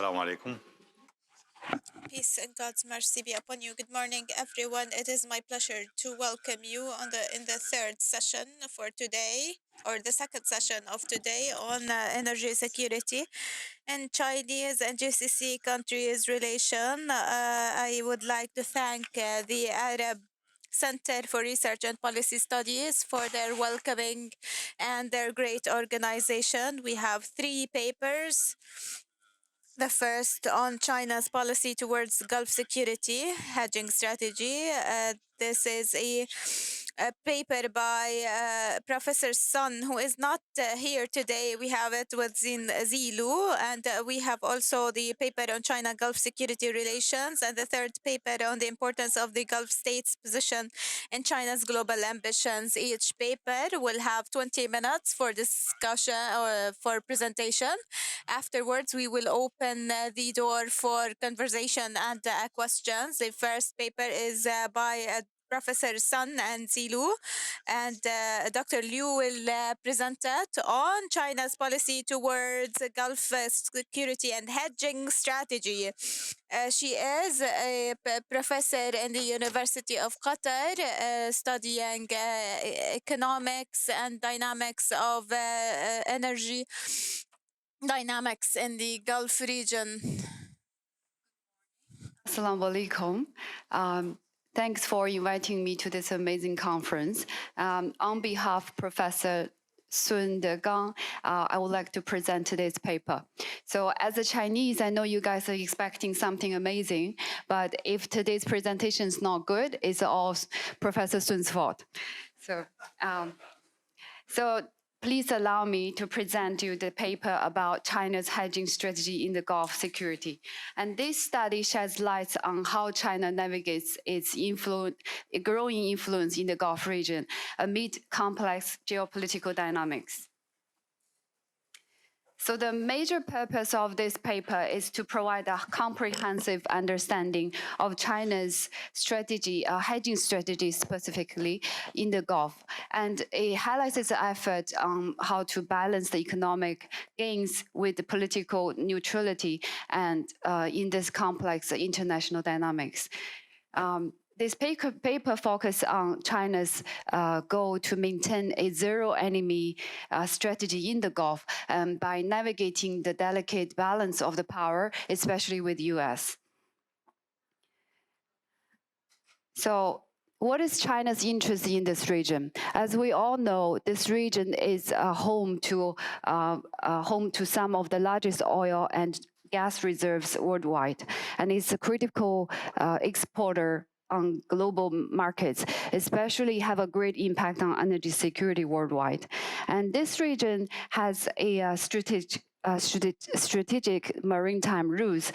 Assalamu alaikum. Peace and God's mercy be upon you. Good morning, everyone. It is my pleasure to welcome you in the third session for today, or the second session of today on energy security and Chinese and GCC countries relation. I would like to thank the Arab Center for Research and Policy Studies for their welcoming and their great organization. We have 3 papers. The first on China's policy towards Gulf security hedging strategy. This is a paper by Professor Sun, who is not here today. We have it with Zilu, and we have also the paper on China-Gulf security relations, and the third paper on the importance of the Gulf states' position in China's global ambitions. Each paper will have 20 minutes for discussion or for presentation. Afterwards, we will open the door for conversation and questions. The first paper is by Professor Sun and Zilu, and Dr. Liu will present it on China's policy towards Gulf security and hedging strategy. She is a professor in the University of Qatar, studying economics and dynamics of energy dynamics in the Gulf region. Assalamu alaikum. Thanks for inviting me to this amazing conference. On behalf of Professor Sun Degang, I would like to present today's paper. So as a Chinese, I know you guys are expecting something amazing, but if today's presentation is not good, it's all Professor Sun's fault. So please allow me to present you the paper about China's hedging strategy in the Gulf security. And this study sheds light on how China navigates its growing influence in the Gulf region amid complex geopolitical dynamics. So the major purpose of this paper is to provide a comprehensive understanding of China's strategy, hedging strategy specifically in the Gulf. And it highlights its effort on how to balance the economic gains with the political neutrality and in this complex international dynamics. This paper focuses on China's goal to maintain a zero-enemy strategy in the Gulf by navigating the delicate balance of the power, especially with the U.S. So, what is China's interest in this region? As we all know, this region is home to some of the largest oil and gas reserves worldwide, and it's a critical exporter on global markets, especially have a great impact on energy security worldwide. And this region has a strategic maritime routes.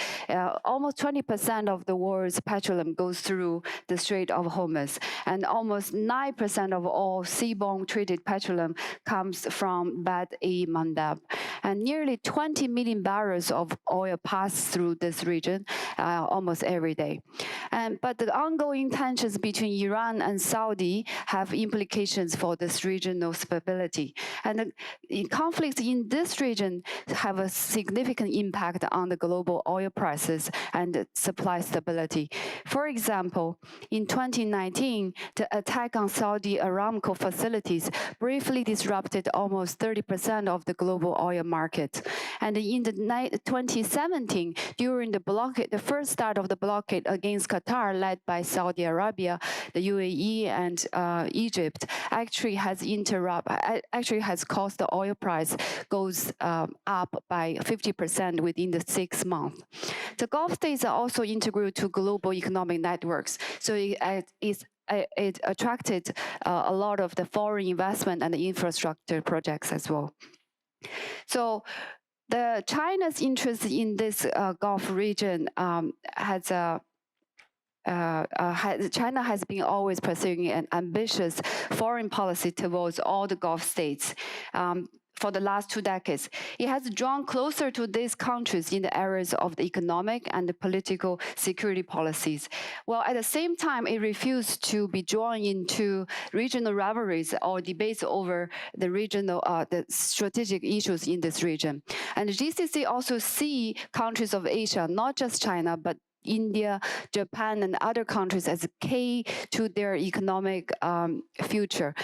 Almost 20% of the world's petroleum goes through the Strait of Hormuz, and almost 9% of all seaborne traded petroleum comes from Bab-el-Mandeb. And nearly 20 million barrels of oil pass through this region almost every day. But the ongoing tensions between Iran and Saudi have implications for this regional stability. And the conflicts in this region have a significant impact on the global oil prices and supply stability. For example, in 2019, the attack on Saudi Aramco facilities briefly disrupted almost 30% of the global oil market. And in 2017, during the blockade, the first start of the blockade against Qatar, led by Saudi Arabia, the UAE, and Egypt, actually has caused the oil price goes up by 50% within the 6 months. The Gulf states are also integral to global economic networks, so it attracted a lot of the foreign investment and the infrastructure projects as well. So China's interest in this Gulf region China has been always pursuing an ambitious foreign policy towards all the Gulf states. for the last 2 decades. It has drawn closer to these countries in the areas of the economic and the political security policies, while at the same time it refused to be drawn into regional rivalries or debates over the regional, the strategic issues in this region. And the GCC also see countries of Asia, not just China, but India, Japan, and other countries as key to their economic future,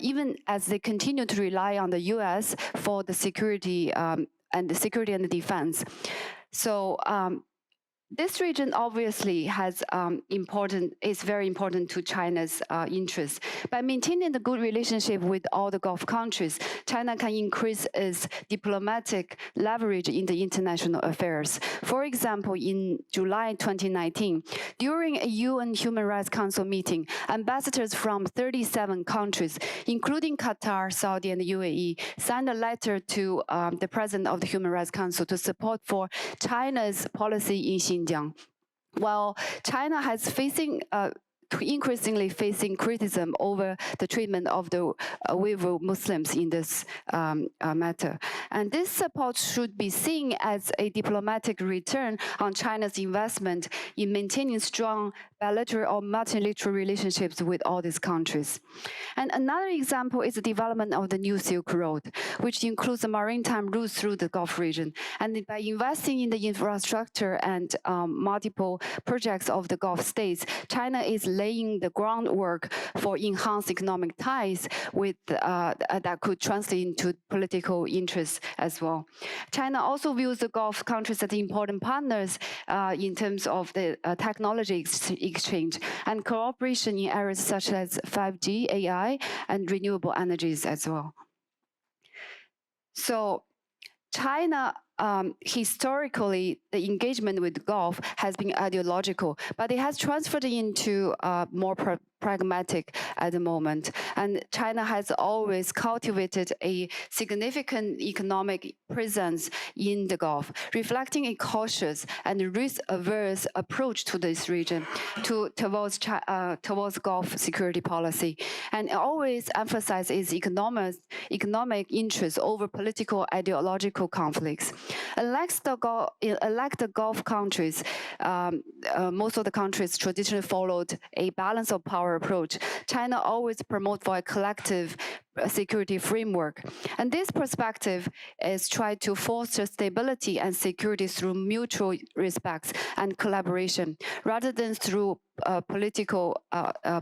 even as they continue to rely on the U.S. for the security and the defense. So this region obviously has is very important to China's interests. By maintaining the good relationship with all the Gulf countries, China can increase its diplomatic leverage in the international affairs. For example, in July 2019, during a UN Human Rights Council meeting, ambassadors from 37 countries, including Qatar, Saudi, and the UAE, signed a letter to the President of the Human Rights Council to support for China's policy in Xinjiang. While China has increasingly facing criticism over the treatment of the Uyghur Muslims in this matter. And this support should be seen as a diplomatic return on China's investment in maintaining strong bilateral or multilateral relationships with all these countries. And another example is the development of the new Silk Road, which includes the maritime routes through the Gulf region. And by investing in the infrastructure and multiple projects of the Gulf states, China is laying the groundwork for enhanced economic ties with that could translate into political interests as well. China also views the Gulf countries as important partners in terms of the technology exchange and cooperation in areas such as 5G, AI, and renewable energies as well. So China, historically, the engagement with the Gulf has been ideological, but it has transferred into more pragmatic at the moment. And China has always cultivated a significant economic presence in the Gulf, reflecting a cautious and risk-averse approach to this region, towards Gulf security policy, and always emphasizes economic interests over political ideological conflicts. Unlike the Gulf countries, most of the countries traditionally followed a balance of power approach. China always promotes for a collective security framework. And this perspective is try to foster stability and security through mutual respect and collaboration, rather than through political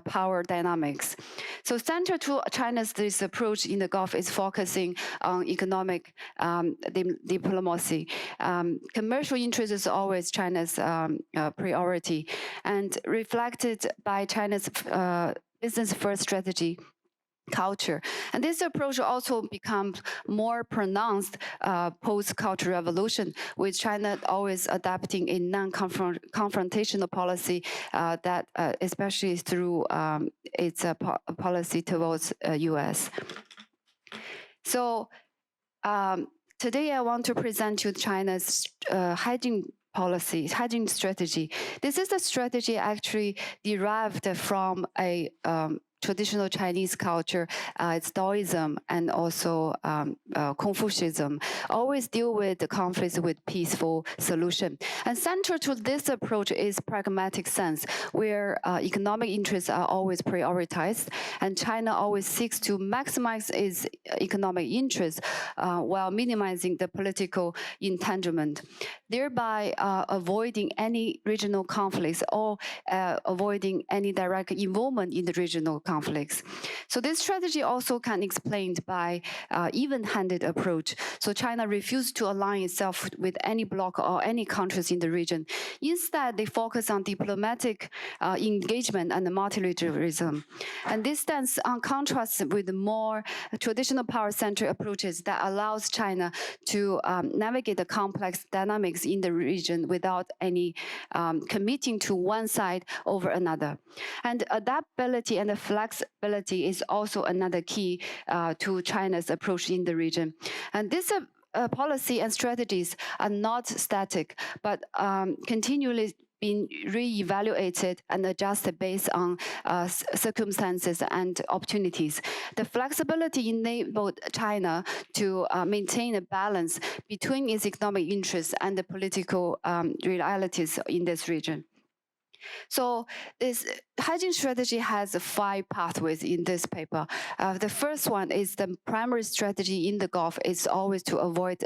power dynamics. So central to China's this approach in the Gulf is focusing on economic diplomacy. Commercial interest is always China's priority, and reflected by China's business-first strategy culture. And this approach also becomes more pronounced post-Cultural Revolution, with China always adapting a non-confrontational policy that especially through its policy towards U.S. So today I want to present you China's hedging policy, hedging strategy. This is a strategy actually derived from a traditional Chinese culture, it's Taoism and also Confucianism, always deal with the conflicts with peaceful solution. And central to this approach is pragmatic sense, where economic interests are always prioritized, and China always seeks to maximize its economic interests while minimizing the political entanglement, thereby avoiding any regional conflicts or avoiding any direct involvement in the regional conflicts. So this strategy also can be explained by even-handed approach. So China refused to align itself with any bloc or any countries in the region. Instead, they focus on diplomatic engagement and multilateralism. And this stands on contrast with the more traditional power-centric approaches that allows China to navigate the complex dynamics in the region without any committing to one side over another. And adaptability and flexibility is also another key to China's approach in the region. And this policy and strategies are not static, but continually been re-evaluated and adjusted based on circumstances and opportunities. The flexibility enabled China to maintain a balance between its economic interests and the political realities in this region. So this hedging strategy has 5 pathways in this paper. The first one is the primary strategy in the Gulf is always to avoid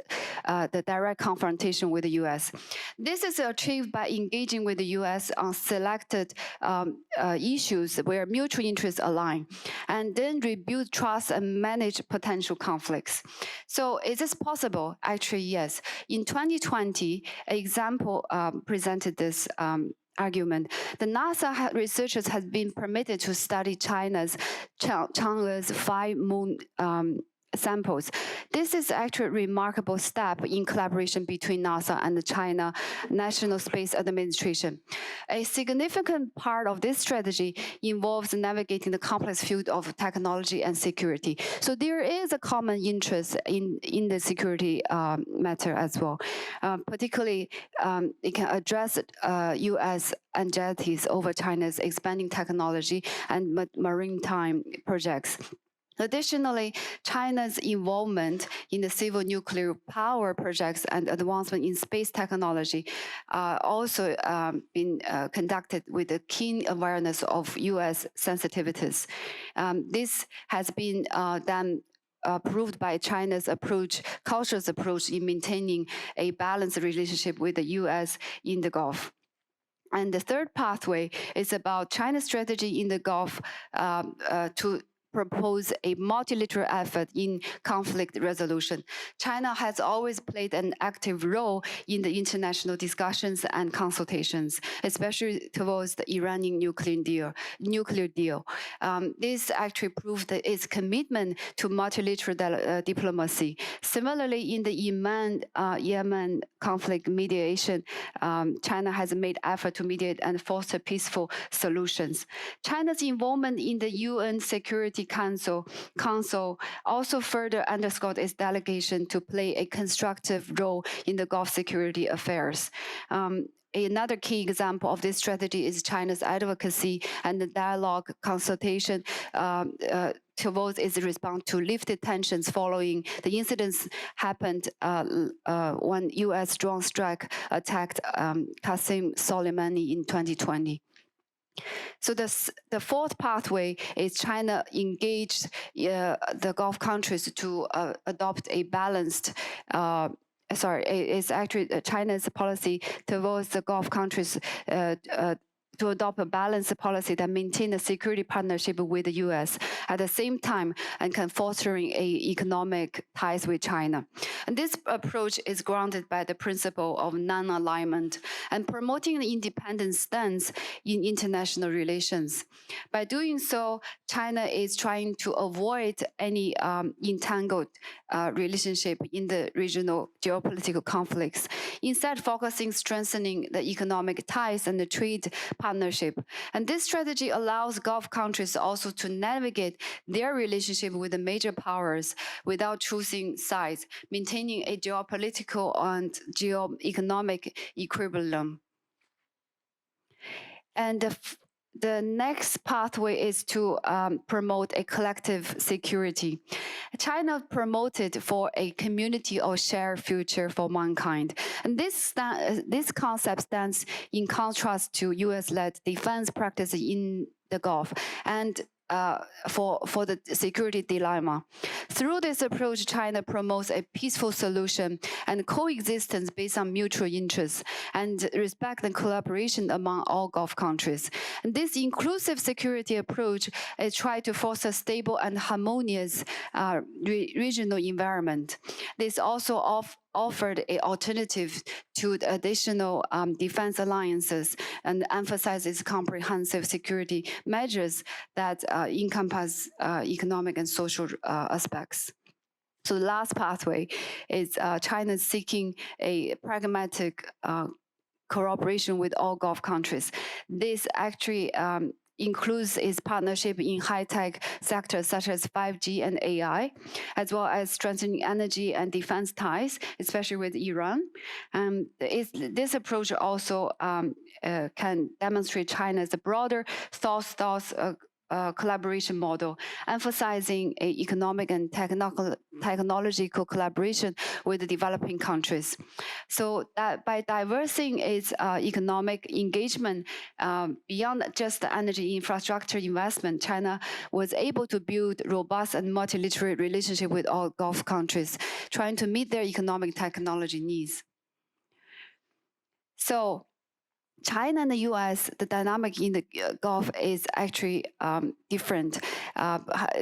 the direct confrontation with the U.S. This is achieved by engaging with the U.S. on selected issues where mutual interests align, and then rebuild trust and manage potential conflicts. So is this possible? Actually, yes. In 2020, an example presented this argument. The NASA researchers have been permitted to study China's Chang'e's 5 moon samples. This is actually a remarkable step in collaboration between NASA and the China National Space Administration. A significant part of this strategy involves navigating the complex field of technology and security. So there is a common interest in the security matter as well. Particularly, it can address U.S. anxieties over China's expanding technology and maritime projects. Additionally, China's involvement in the civil nuclear power projects and advancement in space technology also been conducted with a keen awareness of U.S. sensitivities. This has been then proved by China's cautious approach in maintaining a balanced relationship with the U.S. in the Gulf. And the third pathway is about China's strategy in the Gulf to propose a multilateral effort in conflict resolution. China has always played an active role in the international discussions and consultations, especially towards the Iranian nuclear deal. This actually proved its commitment to multilateral diplomacy. Similarly, in the Yemen conflict mediation, China has made effort to mediate and foster peaceful solutions. China's involvement in the UN Security Council also further underscored its delegation to play a constructive role in the Gulf security affairs. Another key example of this strategy is China's advocacy and the dialogue consultation towards its response to lifted tensions following the incidents happened when U.S. drone strike attacked Qasem Soleimani in 2020. So the fourth pathway is China engaged the Gulf countries to adopt a balanced it's actually China's policy towards the Gulf countries to adopt a balanced policy that maintains a security partnership with the U.S. at the same time and can fostering economic ties with China. And this approach is grounded by the principle of non-alignment and promoting an independent stance in international relations. By doing so, China is trying to avoid any entangled relationship in the regional geopolitical conflicts, instead focusing strengthening the economic ties and the trade partnership. And this strategy allows Gulf countries also to navigate their relationship with the major powers without choosing sides, maintaining a geopolitical and geo-economic equilibrium. And the next pathway is to promote a collective security. China promoted for a community or shared future for mankind. And this concept stands in contrast to US-led defense practices in the Gulf and for the security dilemma. Through this approach, China promotes a peaceful solution and coexistence based on mutual interests and respect and collaboration among all Gulf countries. And this inclusive security approach is trying to foster stable and harmonious regional environment. This also offered an alternative to the additional defense alliances and emphasizes comprehensive security measures that encompass economic and social aspects. So the last pathway is China seeking a pragmatic cooperation with all Gulf countries. This actually includes its partnership in high-tech sectors such as 5G and AI, as well as strengthening energy and defense ties, especially with Iran. This approach also can demonstrate China's broader South-South collaboration model, emphasizing economic and technological collaboration with the developing countries. So that by diversifying its economic engagement beyond just the energy infrastructure investment, China was able to build robust and multilateral relationship with all Gulf countries, trying to meet their economic technology needs. So China and the U.S., the dynamic in the Gulf is actually different.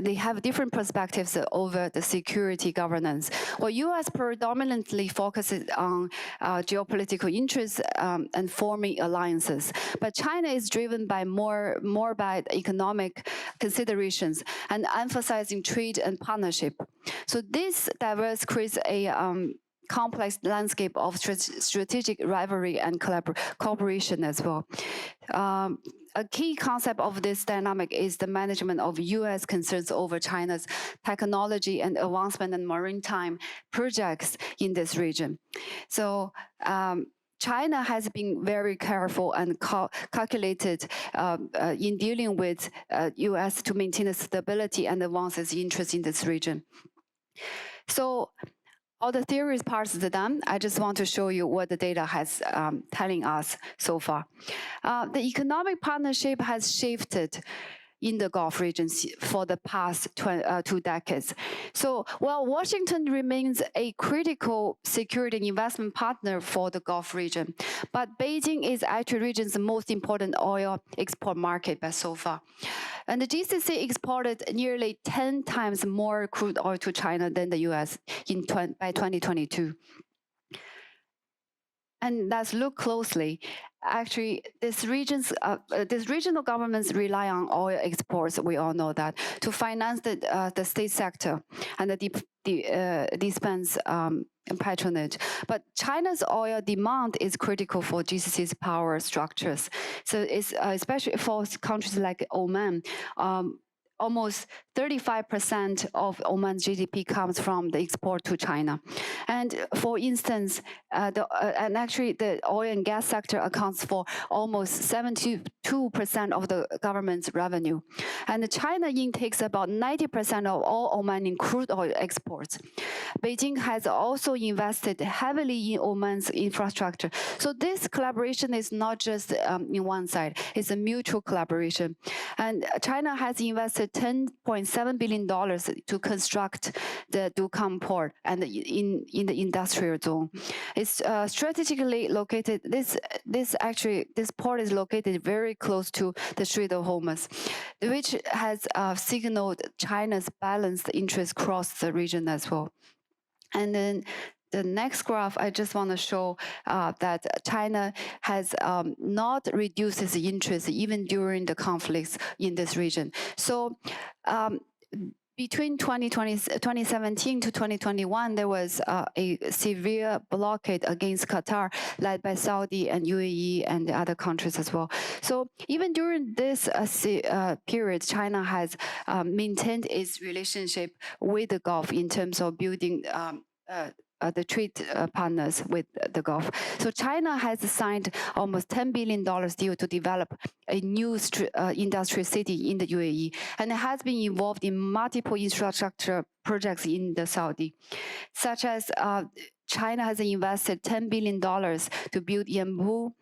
They have different perspectives over the security governance. Well, U.S. predominantly focuses on geopolitical interests and forming alliances, but China is driven by more by economic considerations and emphasizing trade and partnership. So this diverse creates a complex landscape of strategic rivalry and cooperation as well. A key concept of this dynamic is the management of U.S. concerns over China's technology and advancement and maritime projects in this region. So China has been very careful and calculated in dealing with U.S. to maintain the stability and advance its interests in this region. So all the theories parts are done. I just want to show you what the data has telling us so far. The economic partnership has shifted in the Gulf region for the past 2 decades. So while Washington remains a critical security and investment partner for the Gulf region, but Beijing is actually the region's most important oil export market by so far. And the GCC exported nearly 10 times more crude oil to China than the US by 2022. And let's look closely. Actually, this regional governments rely on oil exports. We all know that to finance the state sector and the dispense patronage. But China's oil demand is critical for GCC's power structures. So it's especially for countries like Oman. Almost 35% of Oman's GDP comes from the export to China. And for instance, and actually the oil and gas sector accounts for almost 72% of the government's revenue. And China intakes about 90% of all Omani crude oil exports. Beijing has also invested heavily in Oman's infrastructure. So this collaboration is not just in one side, it's a mutual collaboration. And China has invested $10.7 billion to construct the Dukang port and in the industrial zone. It's strategically located. This port is located very close to the Strait of Hormuz, which has signaled China's balanced interests across the region as well. And then the next graph, I just want to show that China has not reduced its interest even during the conflicts in this region. So between 2017 to 2021, there was a severe blockade against Qatar, led by Saudi and UAE and the other countries as well. So even during this period, China has maintained its relationship with the Gulf in terms of building the trade partners with the Gulf. So China has signed almost $10 billion deal to develop a new industrial city in the UAE, and it has been involved in multiple infrastructure projects in the Saudi, such as China has invested $10 billion to build Yanbu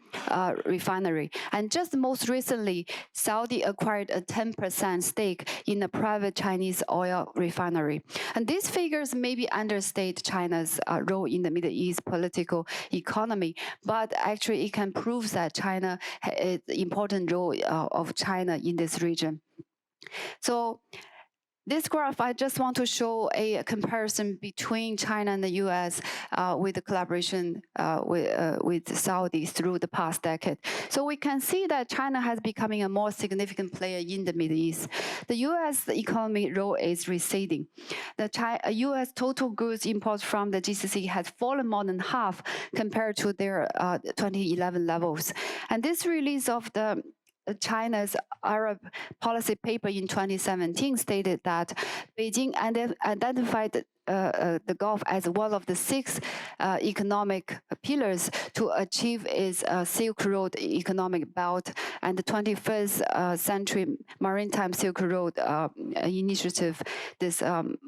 refinery. And just most recently, Saudi acquired a 10% stake in a private Chinese oil refinery. And these figures maybe understate China's role in the Middle East political economy, but actually it can prove that China is the important role of China in this region. So this graph, I just want to show a comparison between China and the U.S. With the collaboration with Saudi through the past decade. So we can see that China has becoming a more significant player in the Middle East. The U.S. economy role is receding. The U.S. total goods imports from the GCC has fallen more than half compared to their 2011 levels. And this release of the China's Arab policy paper in 2017 stated that Beijing identified the Gulf as one of the 6 economic pillars to achieve its Silk Road economic belt and the 21st century maritime Silk Road initiative, this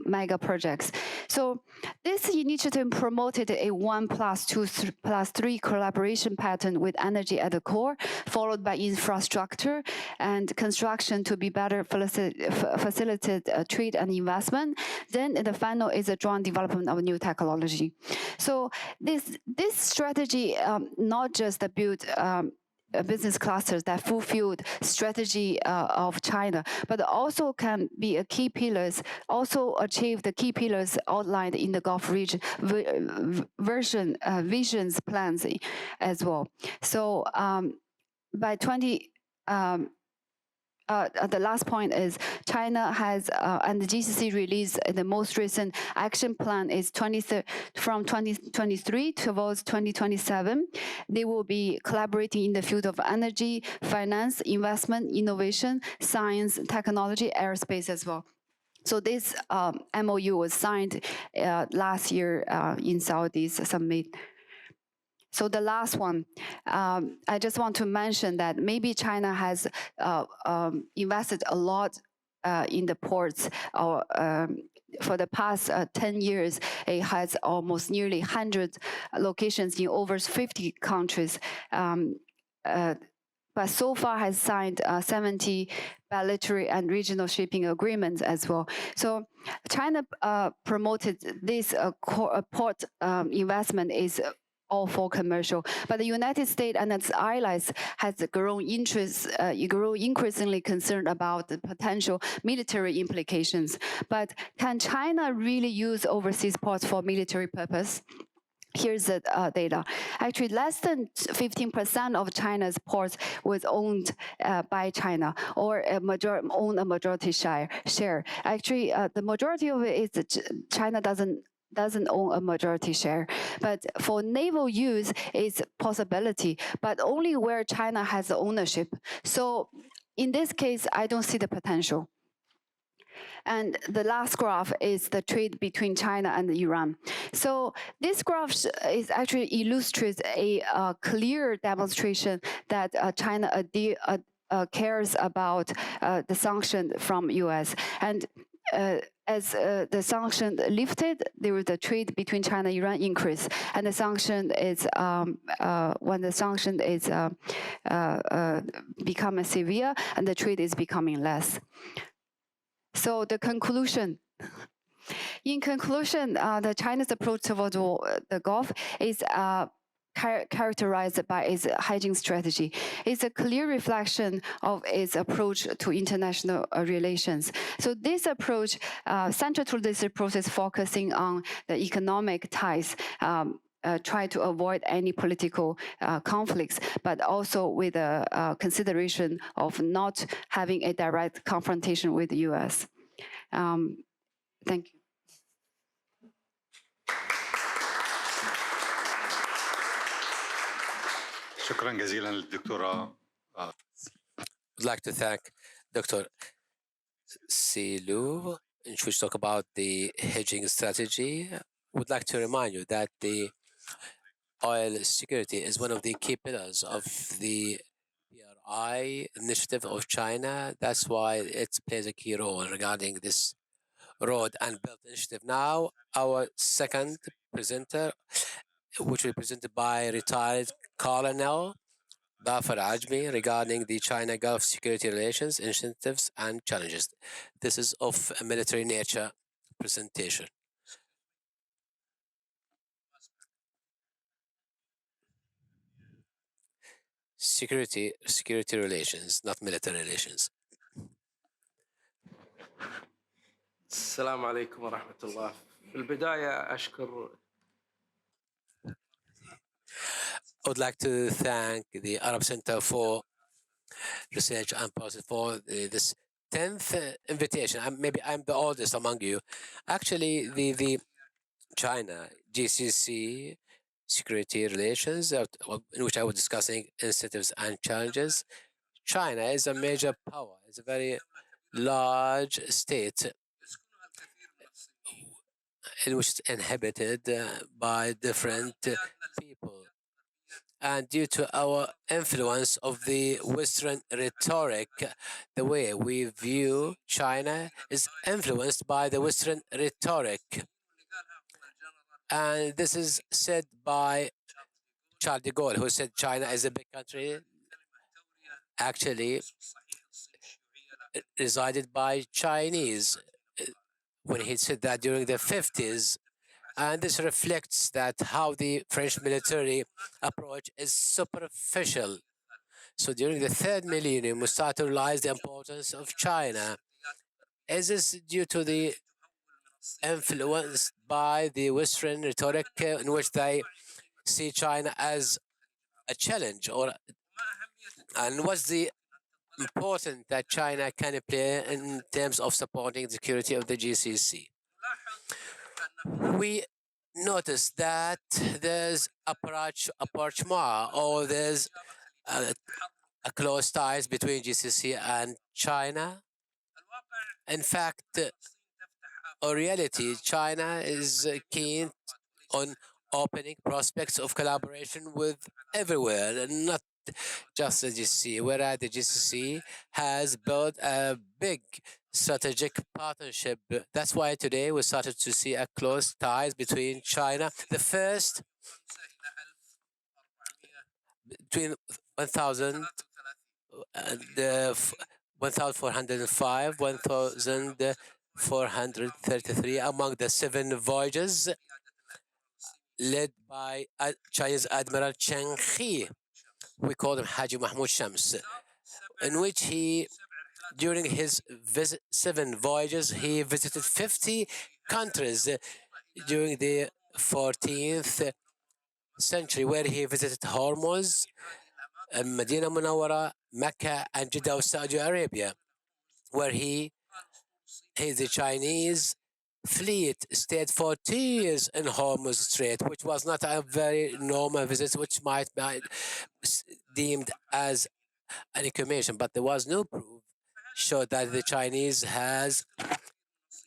mega projects. So this initiative promoted a 1+2+3 collaboration pattern with energy at the core, followed by infrastructure and construction to be better facilitate trade and investment. Then the final is a joint development of new technology. So this strategy not just built business clusters that fulfilled strategy of China, but also can be a key pillars, also achieve the key pillars outlined in the Gulf region visions plans as well. So by 20, the last point is China has, and the GCC released the most recent action plan is from 2023 towards 2027. They will be collaborating in the field of energy, finance, investment, innovation, science, technology, aerospace as well. So this MOU was signed last year in Saudi's summit. So the last one, I just want to mention that maybe China has invested a lot in the ports or for the past 10 years, it has almost nearly 100 locations in over 50 countries. But so far has signed 70 bilateral and regional shipping agreements as well. So China promoted this port investment is all for commercial. But the United States and its allies has grown increasingly concerned about the potential military implications. But can China really use overseas ports for military purpose? Here's the data. Actually, less than 15% of China's ports was owned by China, or own a majority share. Actually, the majority of it is that China doesn't own a majority share. But for naval use, it's possibility, but only where China has ownership. So in this case, I don't see the potential. And the last graph is the trade between China and Iran. So this graph is actually illustrates a clear demonstration that China cares about the sanction from U.S. And as the sanction lifted, there was a trade between China and Iran increase, and the sanction is when the sanction is becoming severe, and the trade is becoming less. So the conclusion. In conclusion, the China's approach towards the Gulf is characterized by its hedging strategy. It's a clear reflection of its approach to international relations. So this approach, central to this approach is focusing on the economic ties, try to avoid any political conflicts, but also with a consideration of not having a direct confrontation with the U.S. Thank you. شكرا جزيلا للدكتورة. I'd like to thank Dr. Silu, which talk about the hedging strategy. Would like to remind you that the oil security is one of the key pillars of the PRI initiative of China. That's why it plays a key role regarding this road and belt initiative. Now, our second presenter, which will be presented by retired Colonel Dafar Ajmi regarding the China Gulf security relations, initiatives, and challenges. This is of a military nature presentation. Security relations, not military relations. السلام عليكم ورحمة الله. في البداية أشكر. I would like to thank the Arab Center for Research and Policy for this 10th invitation. Maybe I'm the oldest among you. Actually, the China GCC security relations, in which I was discussing incentives and challenges. China is a major power. It's a very large state in which it's inhabited by different people. And due to our influence of the Western rhetoric, the way we view China is influenced by the Western rhetoric. And this is said by Charles de Gaulle, who said China is a big country, actually resided by Chinese when he said that during the 50s. And this reflects that how the French military approach is superficial. So during the third millennium, we start to realize the importance of China. Is this due to the influence by the Western rhetoric in which they see China as a challenge, and what's the important that China can play in terms of supporting the security of the GCC? We notice that there's a rapprochement, or there's a close ties between GCC and China. In fact, in reality, China is keen on opening prospects of collaboration with everywhere, and not just the GCC, whereas the GCC has built a big strategic partnership. That's why today we started to see a close ties between China. The first between 1,000 and 1,405, 1,433 among the 7 voyages led by Chinese Admiral Chen He. We call him Haji Mahmoud Shams, in which he, during his 7 voyages, he visited 50 countries during the 14th century, where he visited Hormuz, Medina Munawwara, Mecca, and Jeddah, Saudi Arabia, where the Chinese fleet stayed for 2 years in Hormuz Strait, which was not a very normal visit, which might be deemed as an occupation, but there was no proof showed that the Chinese has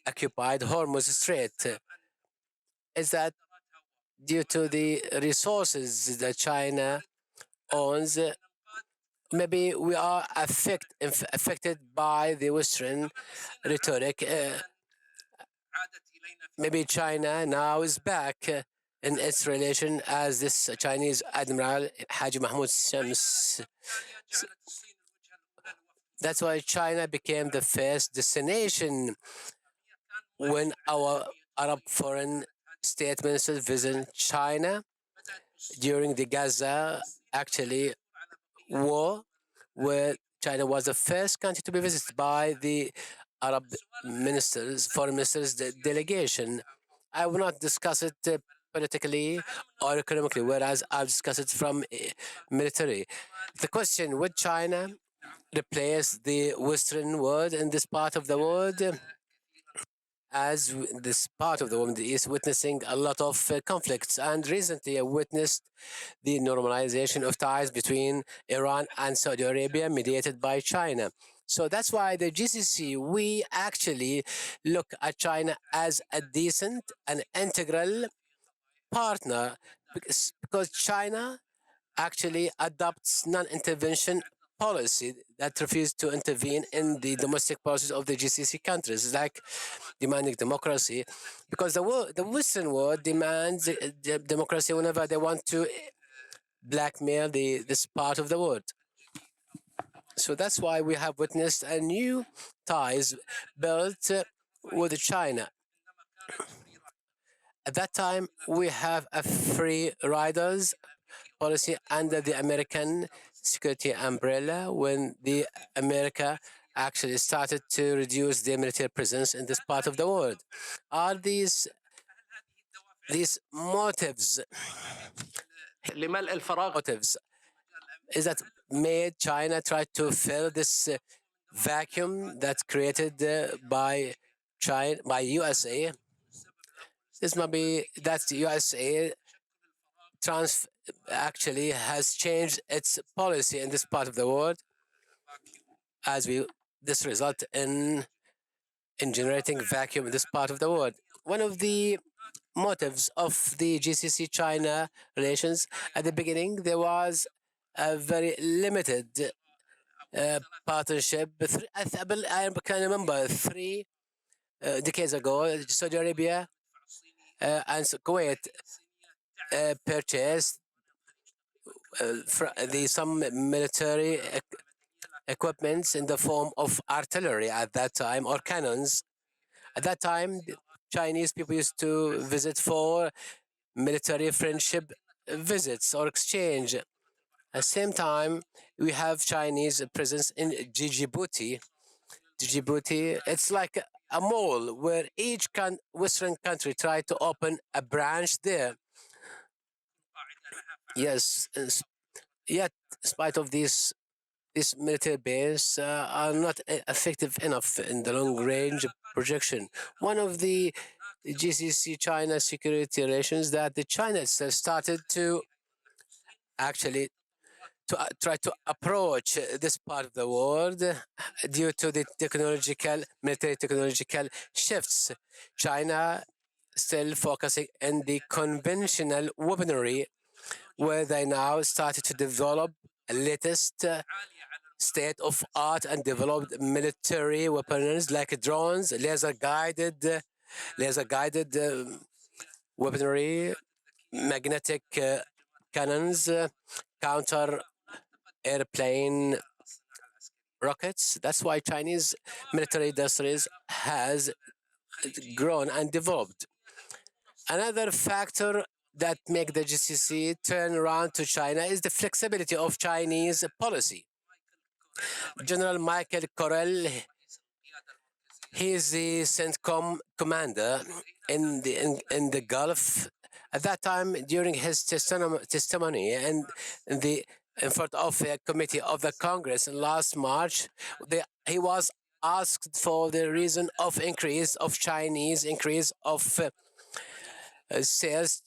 occupied Hormuz Strait. Is that due to the resources that China owns? Maybe we are affected by the Western rhetoric. Maybe China now is back in its relation as this Chinese Admiral Haji Mahmoud Shams. That's why China became the first destination when our Arab foreign state ministers visited China during the Gaza war, where China was the first country to be visited by the Arab foreign ministers delegation. I will not discuss it politically or economically, whereas I'll discuss it from military. The question, would China replace the Western world in this part of the world? As this part of the world is witnessing a lot of conflicts, and recently I witnessed the normalization of ties between Iran and Saudi Arabia mediated by China. So that's why the GCC, we actually look at China as a decent and integral partner, because China actually adopts non-intervention policy that refuses to intervene in the domestic policies of the GCC countries, like demanding democracy, because the Western world demands democracy whenever they want to blackmail this part of the world. So that's why we have witnessed a new ties built with China. At that time, we have a free riders policy under the American security umbrella, when the America actually started to reduce their military presence in this part of the world. Are these motives is that made China try to fill this vacuum that's created by USA? This might be that the USA actually has changed its policy in this part of the world. as we this result in generating vacuum in this part of the world. One of the motives of the GCC China relations at the beginning, there was a very limited partnership. I can remember 3 decades ago, Saudi Arabia and Kuwait purchased some military equipments in the form of artillery at that time or cannons. At that time, Chinese people used to visit for military friendship visits or exchange. At the same time, we have Chinese presence in Djibouti. Djibouti, it's like a mall where each Western country tried to open a branch there. Yes, yet, in spite of this military base are not effective enough in the long range projection. One of the GCC China security relations that the China itself started to actually try to approach this part of the world due to the military technological shifts. China still focusing on the conventional weaponry, where they now started to develop a latest state of art and developed military weapons like drones, laser guided weaponry, magnetic cannons, counter airplane rockets. That's why Chinese military industries has grown and developed. Another factor that make the GCC turn around to China is the flexibility of Chinese policy. General Michael Corell, he is the CENTCOM commander in the Gulf. At that time, during his testimony and in front of a committee of the Congress in last March, he was asked for the reason of Chinese increase of sales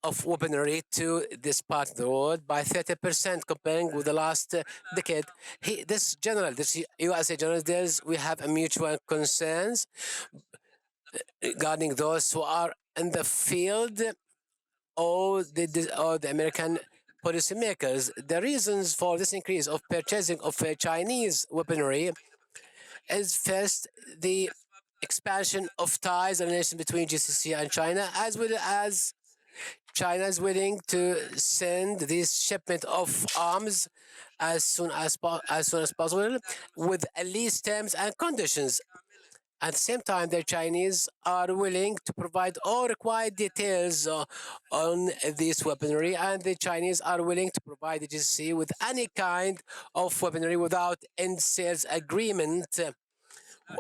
of weaponry to this part of the world by 30% comparing with the last decade. This USA general, we have a mutual concerns regarding those who are in the field or the American policymakers. The reasons for this increase of purchasing of Chinese weaponry is first the expansion of ties and relations between GCC and China, as well as China is willing to send this shipment of arms as soon as possible with at least terms and conditions. At the same time, the Chinese are willing to provide all required details on this weaponry, and the Chinese are willing to provide the GCC with any kind of weaponry without end sales agreement,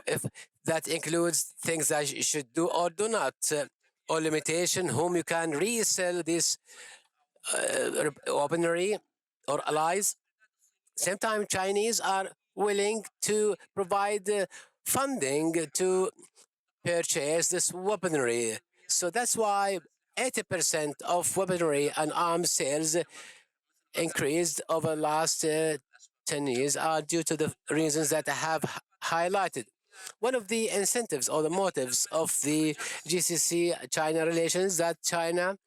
if that includes things that you should do or do not, or limitation whom you can resell this weaponry or allies. Same time, Chinese are willing to provide funding to purchase this weaponry. So that's why 80% of weaponry and arms sales increased over the last 10 years are due to the reasons that I have highlighted. One of the incentives or the motives of the GCC-China relations that China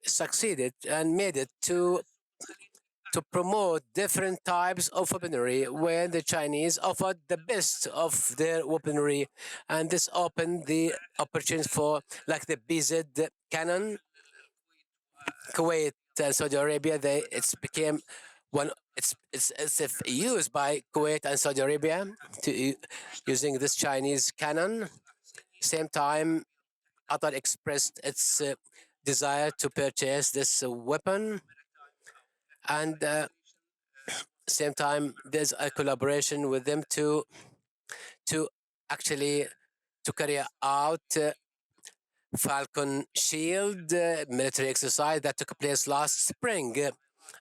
succeeded and made it to promote different types of weaponry where the Chinese offered the best of their weaponry, and this opened the opportunity for like the BZ cannon. Kuwait and Saudi Arabia, it's became one. It's used by Kuwait and Saudi Arabia to using this Chinese cannon. Same time, Qatar expressed its desire to purchase this weapon, and same time there's a collaboration with them to actually to carry out Falcon Shield military exercise that took place last spring,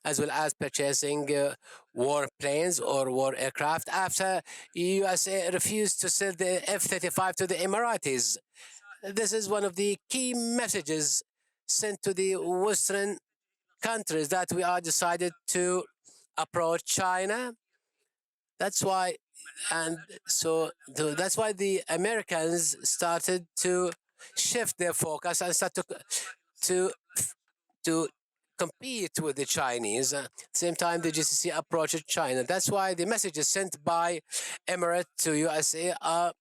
as well as purchasing war planes or war aircraft after USA refused to sell the F-35 to the Emiratis. This is one of the key messages sent to the Western countries that we are decided to approach China That's why, and so that's why the Americans started to shift their focus and start to to compete with the Chinese. Same time, the GCC approached China. That's why the messages sent by Emirates to USA are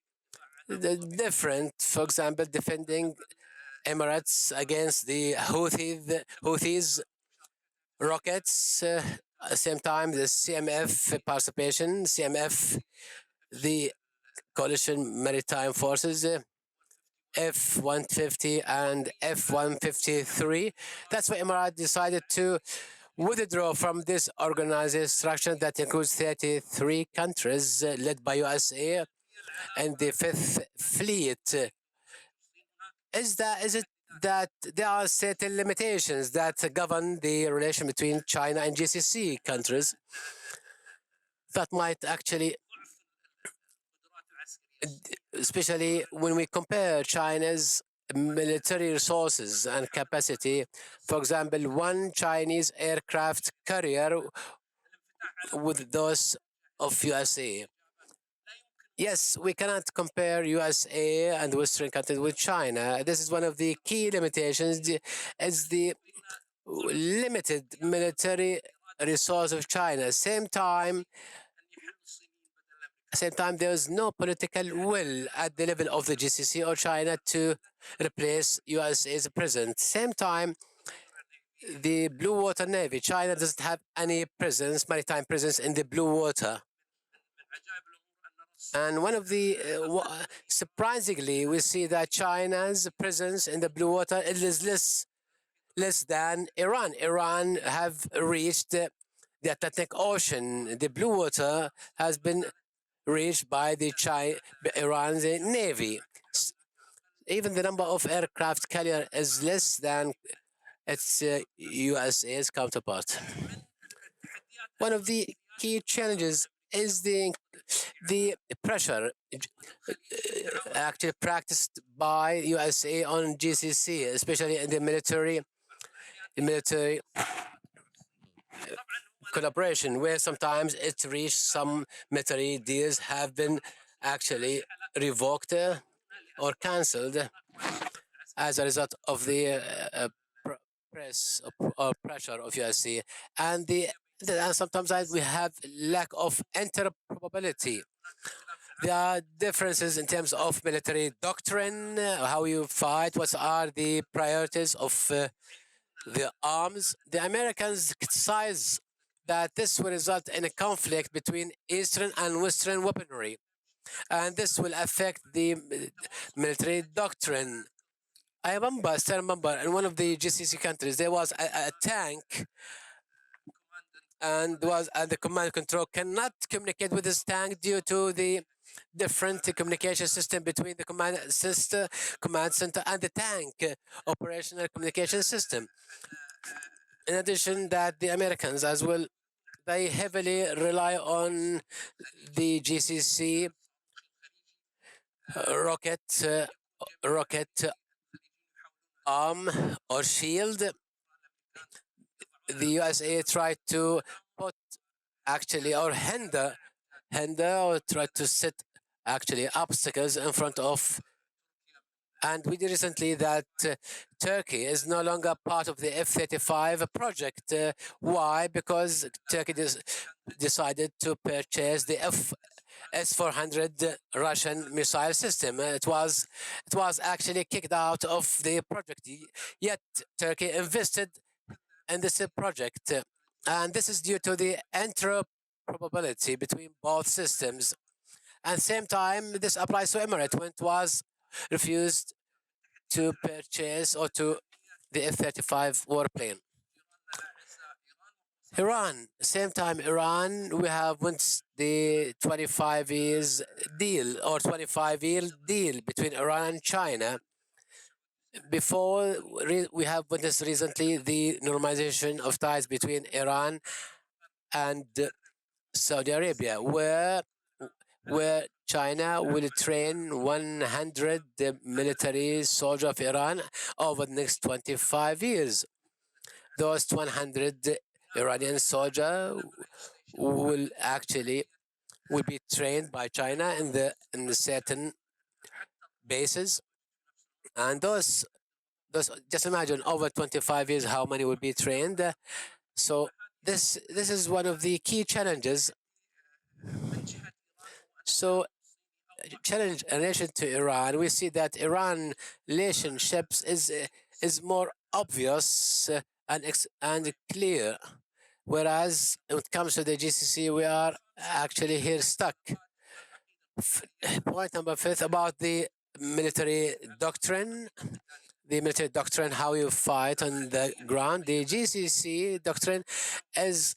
different. For example, defending Emirates against the Houthis rockets. Same time, the CMF participation, CMF, the Coalition Maritime Forces, F-150 and F-153. That's why Emirates decided to withdraw from this organized structure that includes 33 countries led by USA and the Fifth Fleet. Is it that there are certain limitations that govern the relation between China and GCC countries that might actually, especially when we compare China's military resources and capacity. For example, one Chinese aircraft carrier with those of USA. Yes, we cannot compare USA and Western countries with China. This is one of the key limitations, is the limited military resource of China. Same time, there is no political will at the level of the GCC or China to replace USA's presence. Same time, the Blue Water Navy, China doesn't have any presence, maritime presence in the Blue Water. And one of the, surprisingly, we see that China's presence in the Blue Water is less than Iran. Iran have reached the Atlantic Ocean. The Blue Water has been reached by the Iran's navy. Even the number of aircraft carrier is less than its USA's counterpart. One of the key challenges is the pressure actually practiced by USA on GCC, especially in the military collaboration, where sometimes it reached some military deals have been actually revoked or cancelled as a result of the press or pressure of USA, and sometimes we have lack of interoperability. There are differences in terms of military doctrine, how you fight, what are the priorities of the arms. The Americans criticize that this will result in a conflict between Eastern and Western weaponry, and this will affect the military doctrine. I still remember, in one of the GCC countries, there was a tank, and the command control cannot communicate with this tank due to the different communication system between the command center and the tank operational communication system. In addition, that the Americans as well, they heavily rely on the GCC rocket arm or shield. The USA tried to put actually or hinder or try to set actually obstacles in front of. And we did recently that Turkey is no longer part of the F-35 project. Why? Because Turkey decided to purchase the S-400 Russian missile system. It was actually kicked out of the project. Yet Turkey invested in this project, and this is due to the interoperability between both systems. And same time, this applies to Emirates when it was refused to purchase or to the F-35 warplane. Iran, same time, Iran, we have once the 25 years deal or 25-year deal between Iran and China. Before, we have witnessed recently the normalization of ties between Iran and Saudi Arabia, where China will train 100 military soldiers of Iran over the next 25 years. Those 100 Iranian soldiers will actually will be trained by China in the certain bases, and those just imagine over 25 years how many will be trained. So this is one of the key challenges. So challenge in relation to Iran, we see that Iran relationships is more obvious and clear, whereas when it comes to the GCC, we are actually here stuck. Point number fifth about the military doctrine. The military doctrine, how you fight on the ground. The GCC doctrine is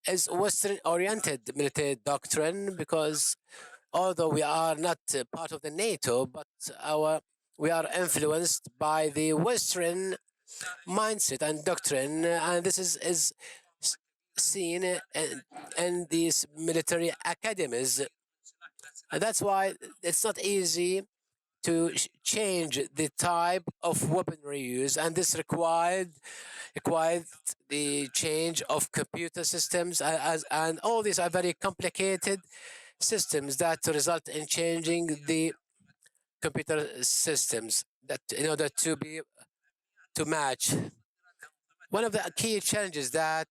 Western-oriented military doctrine because although we are not part of the NATO, but we are influenced by the Western mindset and doctrine, and this is seen in these military academies. And that's why it's not easy to change the type of weaponry used, and this required the change of computer systems, and all these are very complicated systems that result in changing the computer systems that in order to match. One of the key challenges that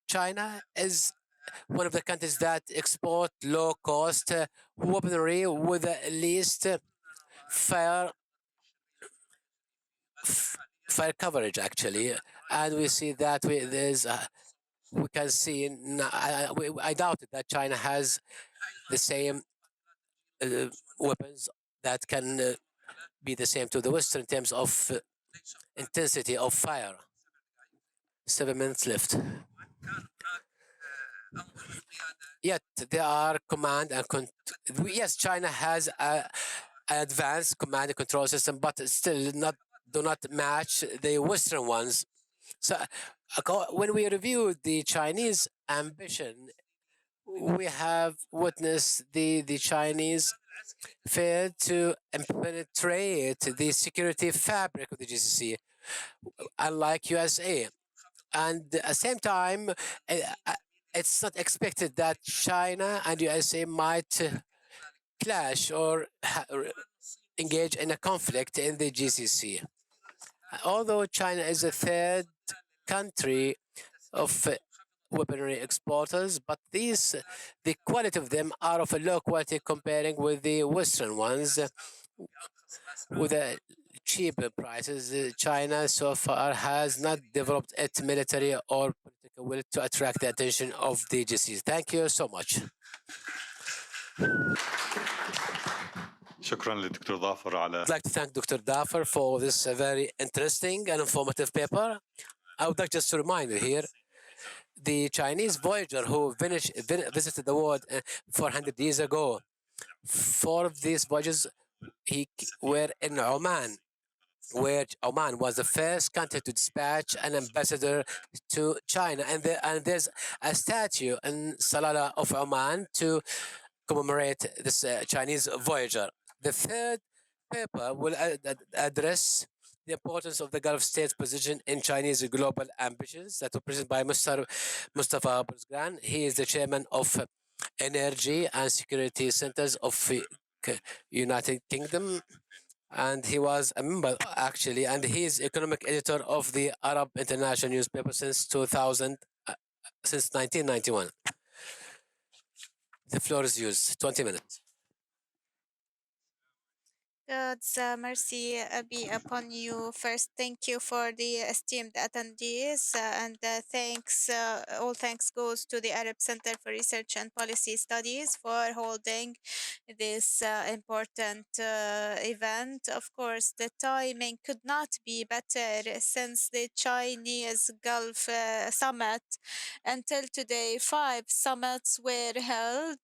China is one of the countries that export low cost weaponry with the least fire fire coverage actually, and we see that we can see I doubt it that China has the same weapons that can be the same to the West in terms of intensity of fire. 7 minutes left. Yet there are command and yes, China has an advanced command and control system, but still do not match the Western ones. So when we review the Chinese ambition, we have witnessed the Chinese failed to penetrate the security fabric of the GCC, unlike USA. And at the same time, it's not expected that China and USA might clash or engage in a conflict in the GCC. Although China is a third country of weaponry exporters, but the quality of them are of a low quality comparing with the Western ones with cheaper prices. China so far has not developed its military or political will to attract the attention of the GCs. Thank you so much. شكرا للدكتور ظافر على I'd like to thank Dr. Daffer for this very interesting and informative paper. I would like just to remind you here, the Chinese voyager who visited the world 400 years ago, 4 of these voyages were in Oman, where Oman was the first country to dispatch an ambassador to China. And there's a statue in Salalah of Oman to commemorate this Chinese voyager. The third paper will address the importance of the Gulf states' position in Chinese global ambitions that were presented by Mr. Mustafa Barzgan. He is the chairman of Energy and Security Centers of United Kingdom, and he was a member actually, and he is economic editor of the Arab International newspaper since 1991. The floor is yours. 20 minutes. God's mercy be upon you. First, thank you for the esteemed attendees, and all thanks goes to the Arab Center for Research and Policy Studies for holding this important event. Of course, the timing could not be better since the Chinese Gulf Summit. Until today, 5 summits were held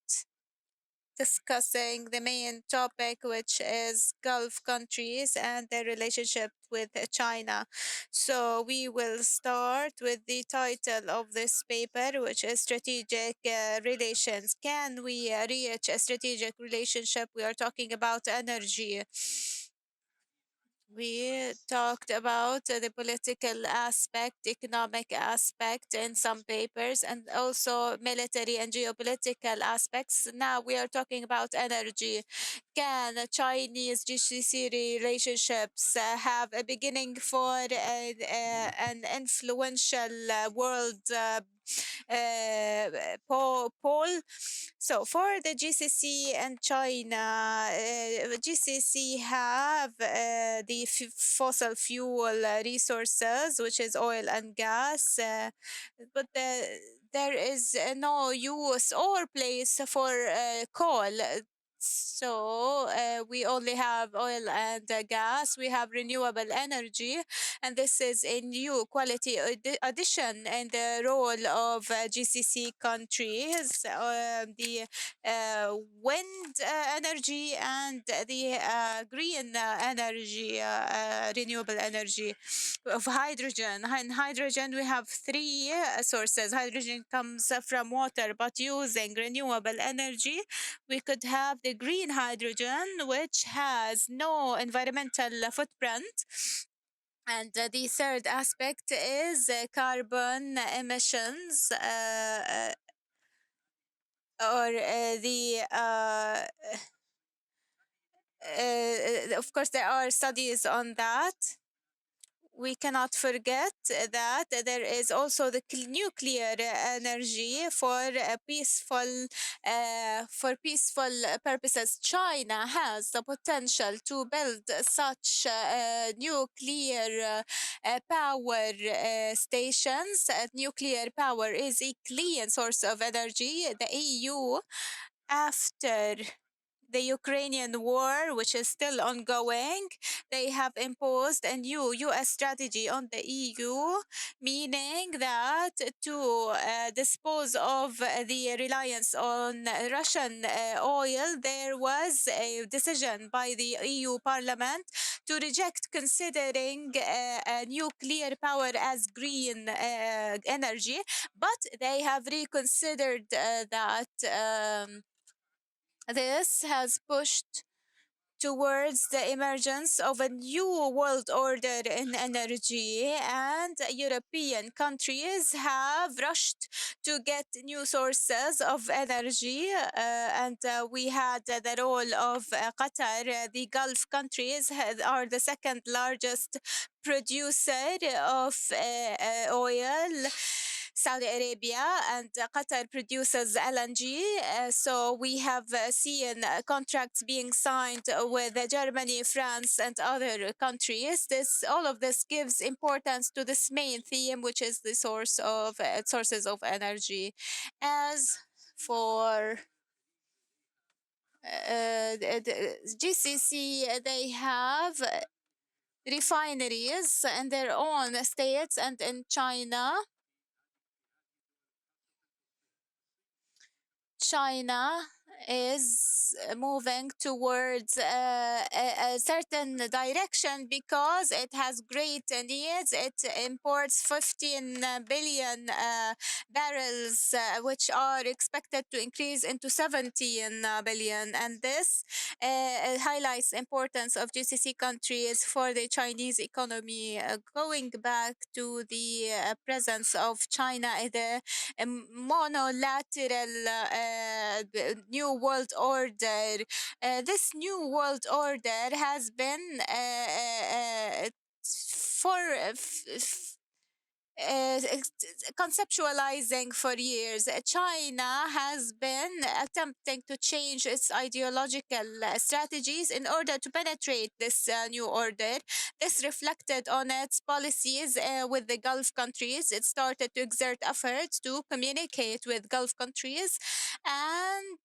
discussing the main topic, which is Gulf countries and their relationship with China. So we will start with the title of this paper, which is Strategic Relations. Can we reach a strategic relationship? We are talking about energy. We talked about the political aspect, economic aspect in some papers, and also military and geopolitical aspects. Now we are talking about energy. Can Chinese GCC relationships have a beginning for an influential world pole? So for the GCC and China, GCC have the fossil fuel resources, which is oil and gas, but there is no use or place for coal. So we only have oil and gas. We have renewable energy, and this is a new quality addition in the role of GCC countries. The wind energy and the green energy, renewable energy of hydrogen. In hydrogen, we have three sources. Hydrogen comes from water, but using renewable energy, we could have the green hydrogen, which has no environmental footprint. And the third aspect is carbon emissions, or of course, there are studies on that. We cannot forget that there is also the nuclear energy for peaceful purposes. China has the potential to build such nuclear power stations. Nuclear power is a clean source of energy. The EU, after the Ukrainian war, which is still ongoing, they have imposed a new US strategy on the EU, meaning that to dispose of the reliance on Russian oil, there was a decision by the EU Parliament to reject considering nuclear power as green energy, but they have reconsidered that. This has pushed towards the emergence of a new world order in energy, and European countries have rushed to get new sources of energy. And we had the role of Qatar. The Gulf countries are the second largest producer of oil. Saudi Arabia and Qatar produces LNG. So we have seen contracts being signed with Germany, France, and other countries. All of this gives importance to this main theme, which is the sources of energy. As for the GCC, they have refineries in their own states, and in China is moving towards a certain direction because it has great needs. It imports 15 billion barrels, which are expected to increase into 17 billion. And this highlights the importance of GCC countries for the Chinese economy. Going back to the presence of China in the monolateral new world order. This new world order has been for conceptualizing for years. China has been attempting to change its ideological strategies in order to penetrate this new order. This reflected on its policies with the Gulf countries. It started to exert efforts to communicate with Gulf countries, and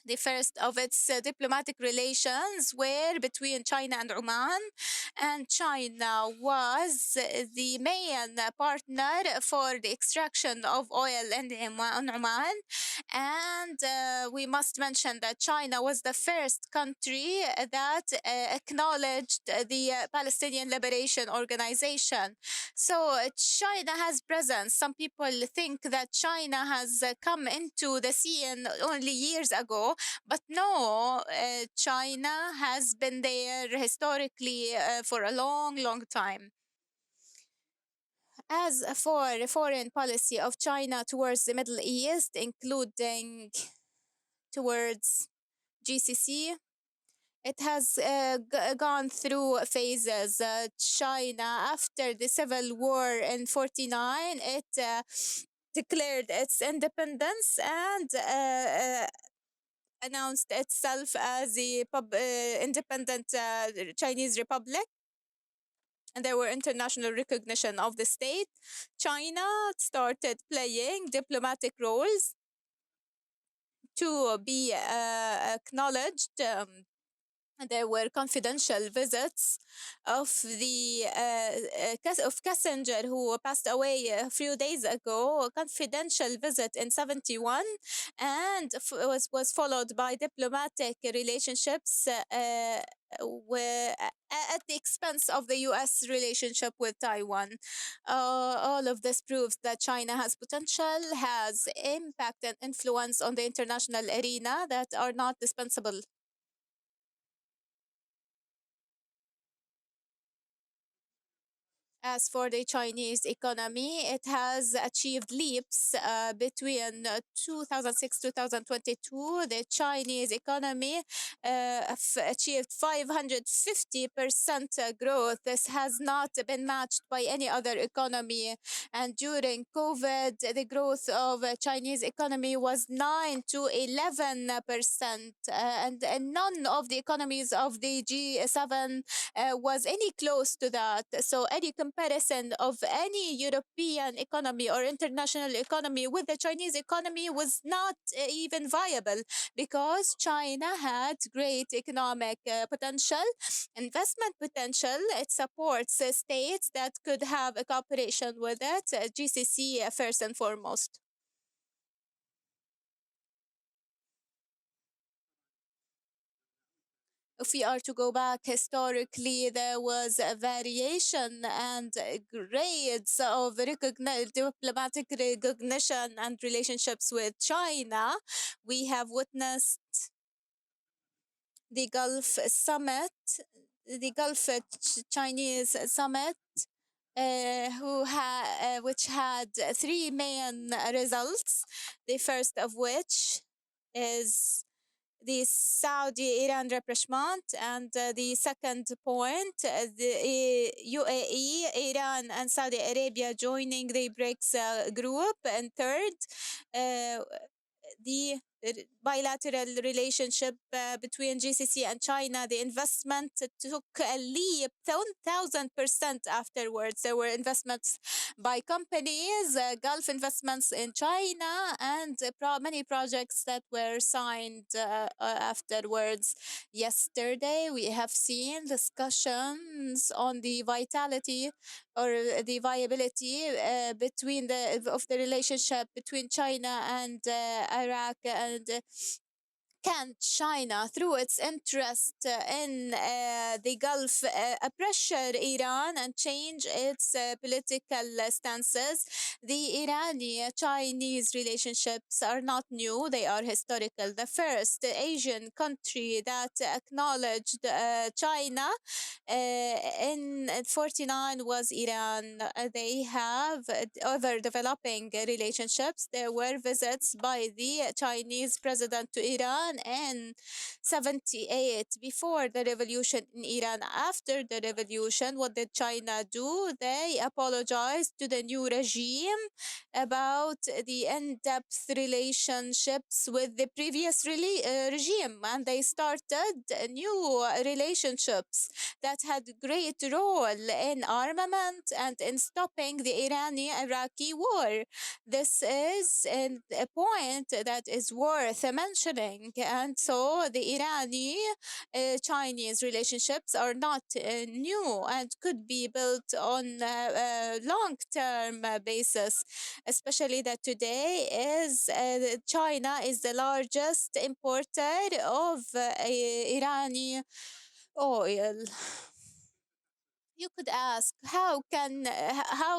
the first of its diplomatic relations were between China and Oman, and China was the main partner for the extraction of oil in Oman. And we must mention that China was the first country that acknowledged the Palestinian Liberation Organization. So China has presence. Some people think that China has come into the scene only years ago, ago. But no, China has been there historically for a long, long time. As for the foreign policy of China towards the Middle East, including towards GCC, it has gone through phases. China, after the civil war in 49, it declared its independence and announced itself as the independent Chinese Republic. And there were international recognition of the state. China started playing diplomatic roles to be acknowledged. There were confidential visits of the of Kissinger, who passed away a few days ago. A confidential visit in 71, and was followed by diplomatic relationships at the expense of the U.S. relationship with Taiwan. All of this proves that China has potential, has impact and influence on the international arena that are not dispensable. As for the Chinese economy, it has achieved leaps between 2006 2022. The Chinese economy achieved 550% growth. This has not been matched by any other economy. And during COVID, the growth of Chinese economy was 9 to 11%, and none of the economies of the G7 was any close to that. So any comparison of any European economy or international economy with the Chinese economy was not even viable, because China had great economic potential, investment potential. It supports states that could have a cooperation with it, GCC first and foremost. If we are to go back historically, there was a variation and grades of diplomatic recognition and relationships with China. We have witnessed the Gulf Summit, the Gulf Chinese Summit, which had three main results. The first of which is the Saudi-Iran rapprochement, and the second point, the UAE, Iran, and Saudi Arabia joining the BRICS group, and third, the bilateral relationship between GCC and China. The investment took a leap, 1,000% afterwards. There were investments by companies, Gulf investments in China, and many projects that were signed afterwards. Yesterday, we have seen discussions on the vitality or the viability between of the relationship between China and Iraq, and can China, through its interest in the Gulf, pressure Iran and change its political stances? The Iranian-Chinese relationships are not new, they are historical. The first Asian country that acknowledged China in 49 was Iran. They have other developing relationships. There were visits by the Chinese president to Iran in 78 before the revolution in Iran. After the revolution, what did China do? They apologized to the new regime about the in-depth relationships with the previous regime, and they started new relationships that had great role in armament and in stopping the Iranian-Iraqi war. This is a point that is worth mentioning. And so the Irani-Chinese relationships are not new and could be built on a long-term basis, especially that today is China is the largest importer of Irani oil. You could ask, how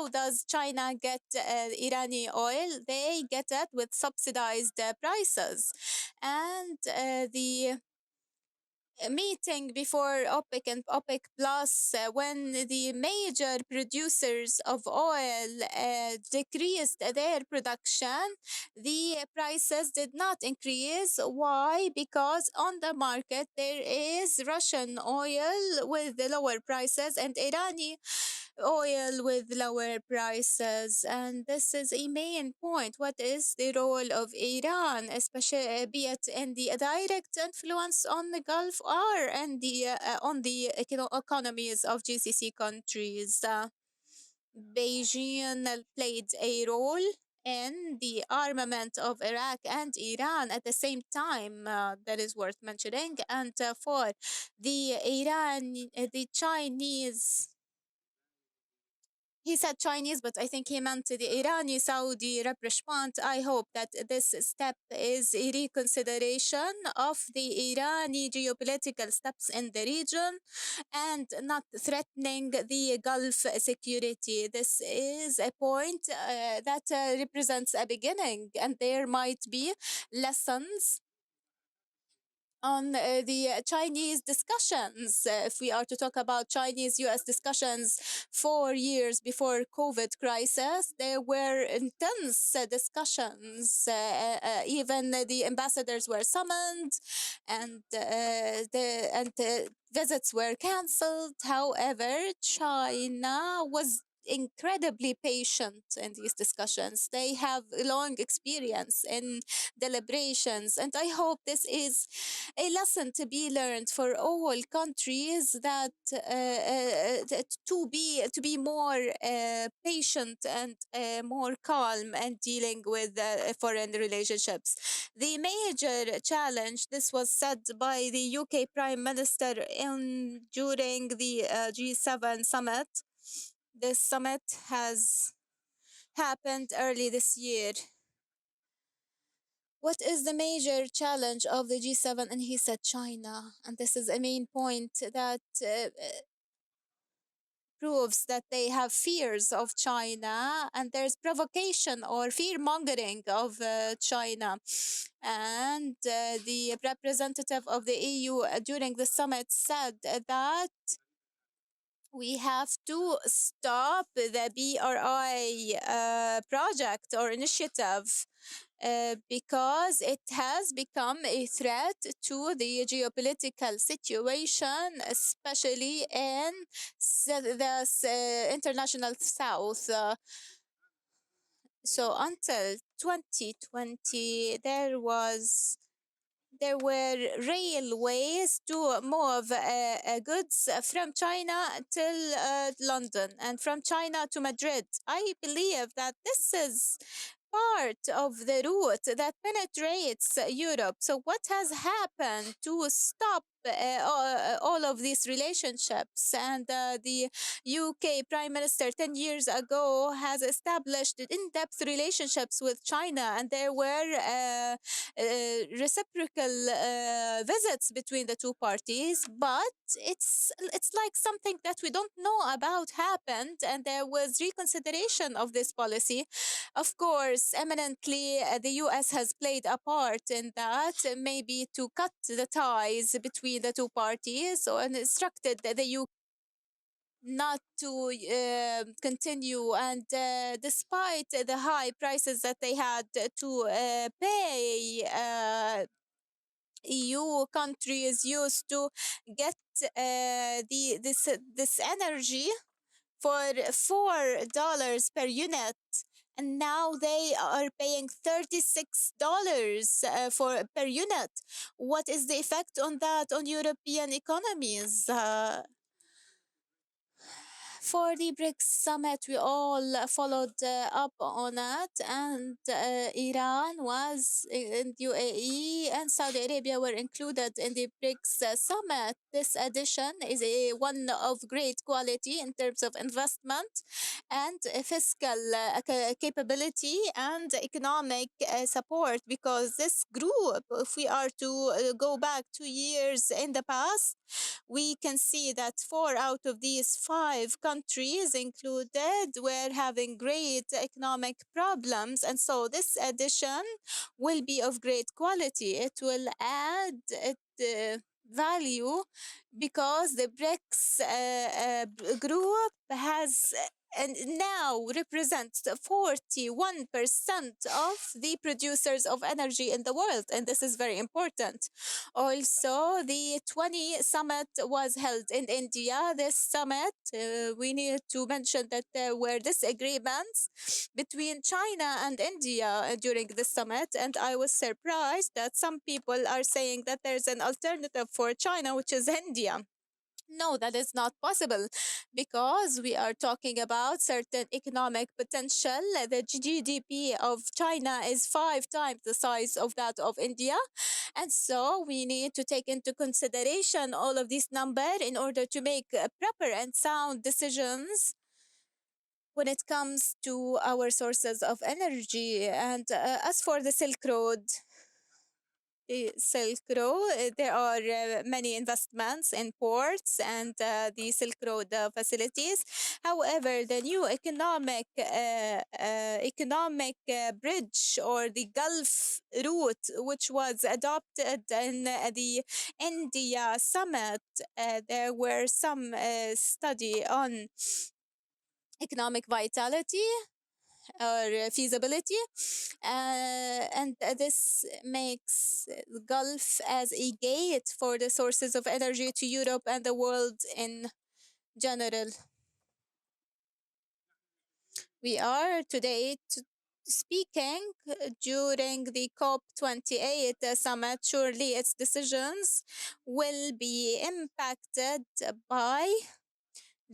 does China get Irani oil? They get it with subsidized prices, and the meeting before OPEC and OPEC Plus, when the major producers of oil decreased their production, the prices did not increase. Why? Because on the market there is Russian oil with the lower prices and Irani oil with lower prices. And this is a main point. What is the role of Iran, especially be it in the direct influence on the Gulf or and the on the economies of GCC countries? Beijing played a role in the armament of Iraq and Iran at the same time. That is worth mentioning. And for the Chinese, he said Chinese, but I think he meant the Irani Saudi rapprochement. I hope that this step is a reconsideration of the Irani geopolitical steps in the region and not threatening the Gulf security. This is a point that represents a beginning, and there might be lessons on the Chinese discussions. If we are to talk about Chinese-U.S. discussions 4 years before COVID crisis, there were intense discussions. Even the ambassadors were summoned, and the visits were cancelled. However, China was incredibly patient in these discussions. They have long experience in deliberations, and I hope this is a lesson to be learned for all countries that to be more patient and more calm and dealing with foreign relationships. The major challenge, this was said by the UK Prime Minister during the G7 summit. This summit has happened early this year. What is the major challenge of the G7? And he said China. And this is a main point that proves that they have fears of China and there's provocation or fear mongering of China. And the representative of the EU during the summit said that we have to stop the BRI project or initiative because it has become a threat to the geopolitical situation, especially in the international south. So until 2020, there were railways to move goods from China till London and from China to Madrid. I believe that this is part of the route that penetrates Europe. So, what has happened to stop all of these relationships? And the UK Prime Minister 10 years ago has established in depth relationships with China, and there were reciprocal visits between the two parties, but it's like something that we don't know about happened, and there was reconsideration of this policy. Of course, eminently, the US has played a part in that, maybe to cut the ties between the two parties, or instructed the UK not to continue. And despite the high prices that they had to pay, EU countries used to get this energy for $4 per unit, and now they are paying $36 for per unit. What is the effect on that on European economies? For the BRICS summit, we all followed up on it, and Iran was in UAE and Saudi Arabia were included in the BRICS summit. This addition is one of great quality in terms of investment and fiscal capability and economic support, because this group, if we are to go back 2 years in the past, we can see that 4 out of these 5 countries countries included were having great economic problems. And so this addition will be of great quality. It will add value because the BRICS group has and now represents 41% of the producers of energy in the world. And this is very important. Also, the 20 summit was held in India. This summit, we need to mention that there were disagreements between China and India during this summit. And I was surprised that some people are saying that there's an alternative for China, which is India. No, that is not possible because we are talking about certain economic potential. The GDP of China is 5 times the size of that of India. And so we need to take into consideration all of these numbers in order to make proper and sound decisions when it comes to our sources of energy. And as for the Silk Road, there are many investments in ports and the Silk Road facilities. However, the new economic bridge or the Gulf route, which was adopted in the India summit, there were some study on economic vitality or feasibility, and this makes Gulf as a gate for the sources of energy to Europe and the world in general. We are today speaking during the COP28 summit. Surely its decisions will be impacted by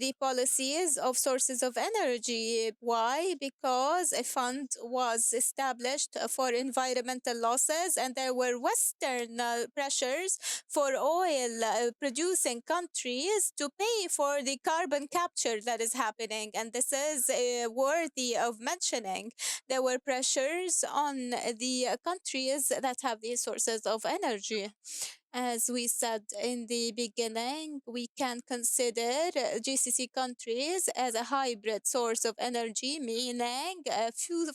the policies of sources of energy. Why? Because a fund was established for environmental losses, and there were Western pressures for oil producing countries to pay for the carbon capture that is happening. And this is worthy of mentioning. There were pressures on the countries that have these sources of energy. As we said in the beginning, we can consider GCC countries as a hybrid source of energy, meaning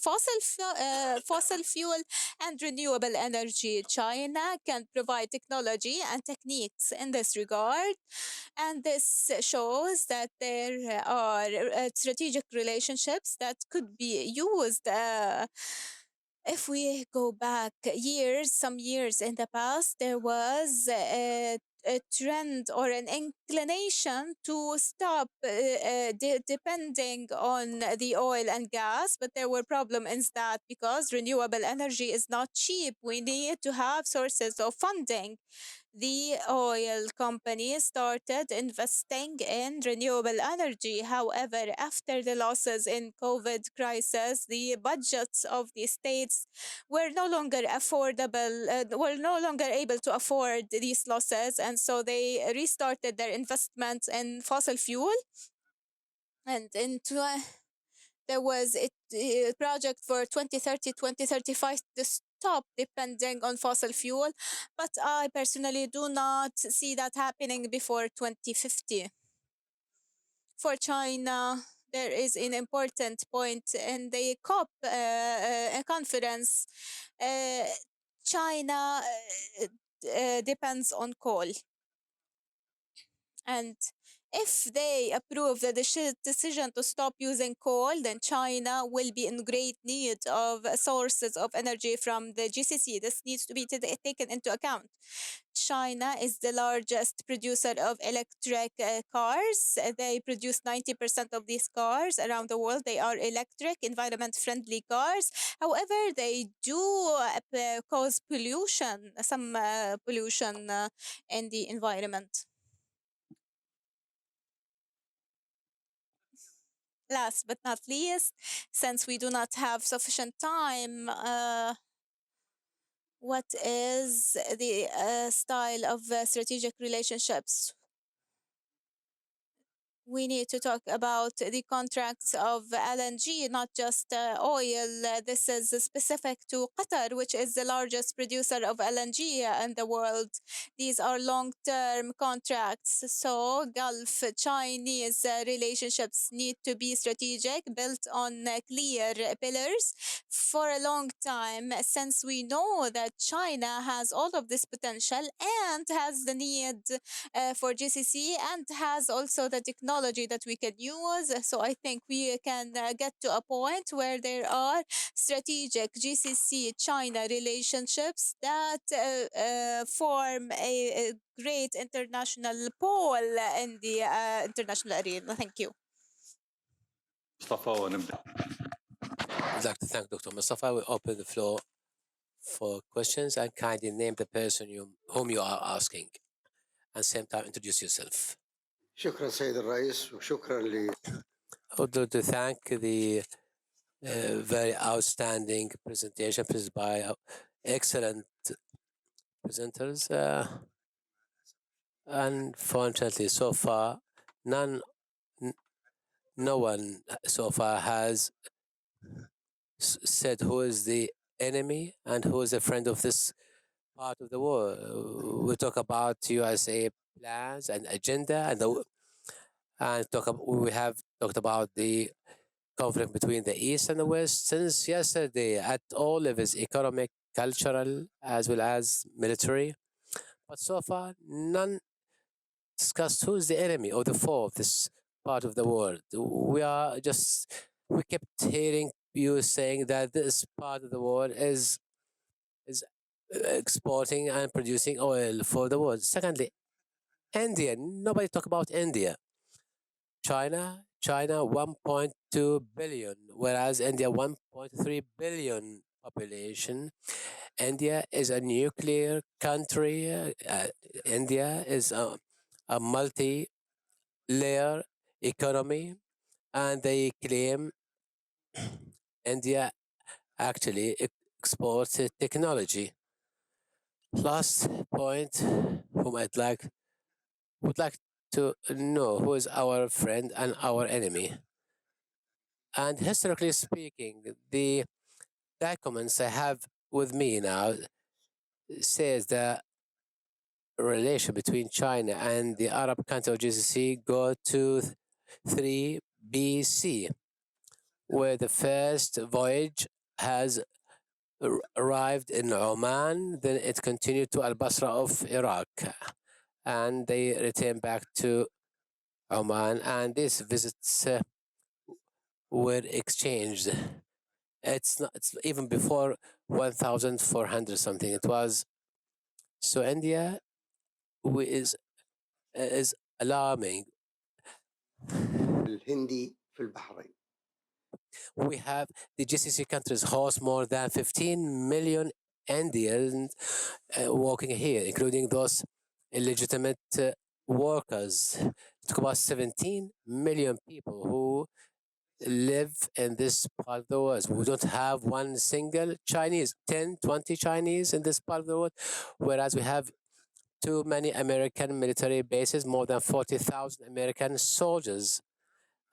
fossil fuel and renewable energy. China can provide technology and techniques in this regard, and this shows that there are strategic relationships that could be used. If we go back some years in the past, there was a trend or an inclination to stop depending on the oil and gas, but there were problems in that because renewable energy is not cheap. We need to have sources of funding. The oil companies started investing in renewable energy. However, after the losses in COVID crisis, the budgets of the states were no longer affordable, were no longer able to afford these losses, and so they restarted their investments in fossil fuel. And there was a project for 2030, 2035 to stop depending on fossil fuel, but I personally do not see that happening before 2050. For China, there is an important point in the COP conference. China depends on coal. And if they approve the decision to stop using coal, then China will be in great need of sources of energy from the GCC. This needs to be taken into account. China is the largest producer of electric cars. They produce 90% of these cars around the world. They are electric, environment-friendly cars. However, they do cause pollution, some pollution in the environment. Last but not least, since we do not have sufficient time, what is the style of strategic relationships? we need to talk about the contracts of LNG, not just oil. This is specific to Qatar, which is the largest producer of LNG in the world. These are long-term contracts. So Gulf Chinese relationships need to be strategic, built on clear pillars for a long time, since we know that China has all of this potential and has the need for GCC and has also the technology that we can use. So I think we can get to a point where there are strategic GCC China relationships that form a great international pole in the international arena. Thank you. مصطفى ونبدأ. I'd like to thank Dr. Mustafa. We open the floor for questions and kindly name the person whom you are asking. And same time, introduce yourself. شكرا سيد الرئيس وشكرا ل I would like to thank the very outstanding presentation presented by excellent presenters. Unfortunately, so far, no one so far has said who is the enemy and who is a friend of this part of the world. We talk about USA plans and agenda, and we have talked about the conflict between the East and the West since yesterday at all levels, economic, cultural, as well as military. But so far, none discussed who's the enemy or the foe of this part of the world. We kept hearing you saying that this part of the world is exporting and producing oil for the world. Secondly, India. Nobody talk about India. China 1.2 billion, whereas India 1.3 billion population. India is a nuclear country. India is a multi-layer economy, and they claim India actually exports technology. Last point, whom would like to know who is our friend and our enemy. And historically speaking, the documents I have with me now says the relation between China and the Arab country of GCC go to 3 BC, where the first voyage has arrived in Oman, then it continued to Al Basra of Iraq, and they returned back to Oman, and these visits were exchanged. It's even before 1,400 something. It was so India is alarming. الهندي في البحرين. We have the GCC countries host more than 15 million Indians working here, including those illegitimate workers. Talk about 17 million people who live in this part of the world. We don't have one single Chinese, 10, 20 Chinese in this part of the world, whereas we have too many American military bases, more than 40,000 American soldiers.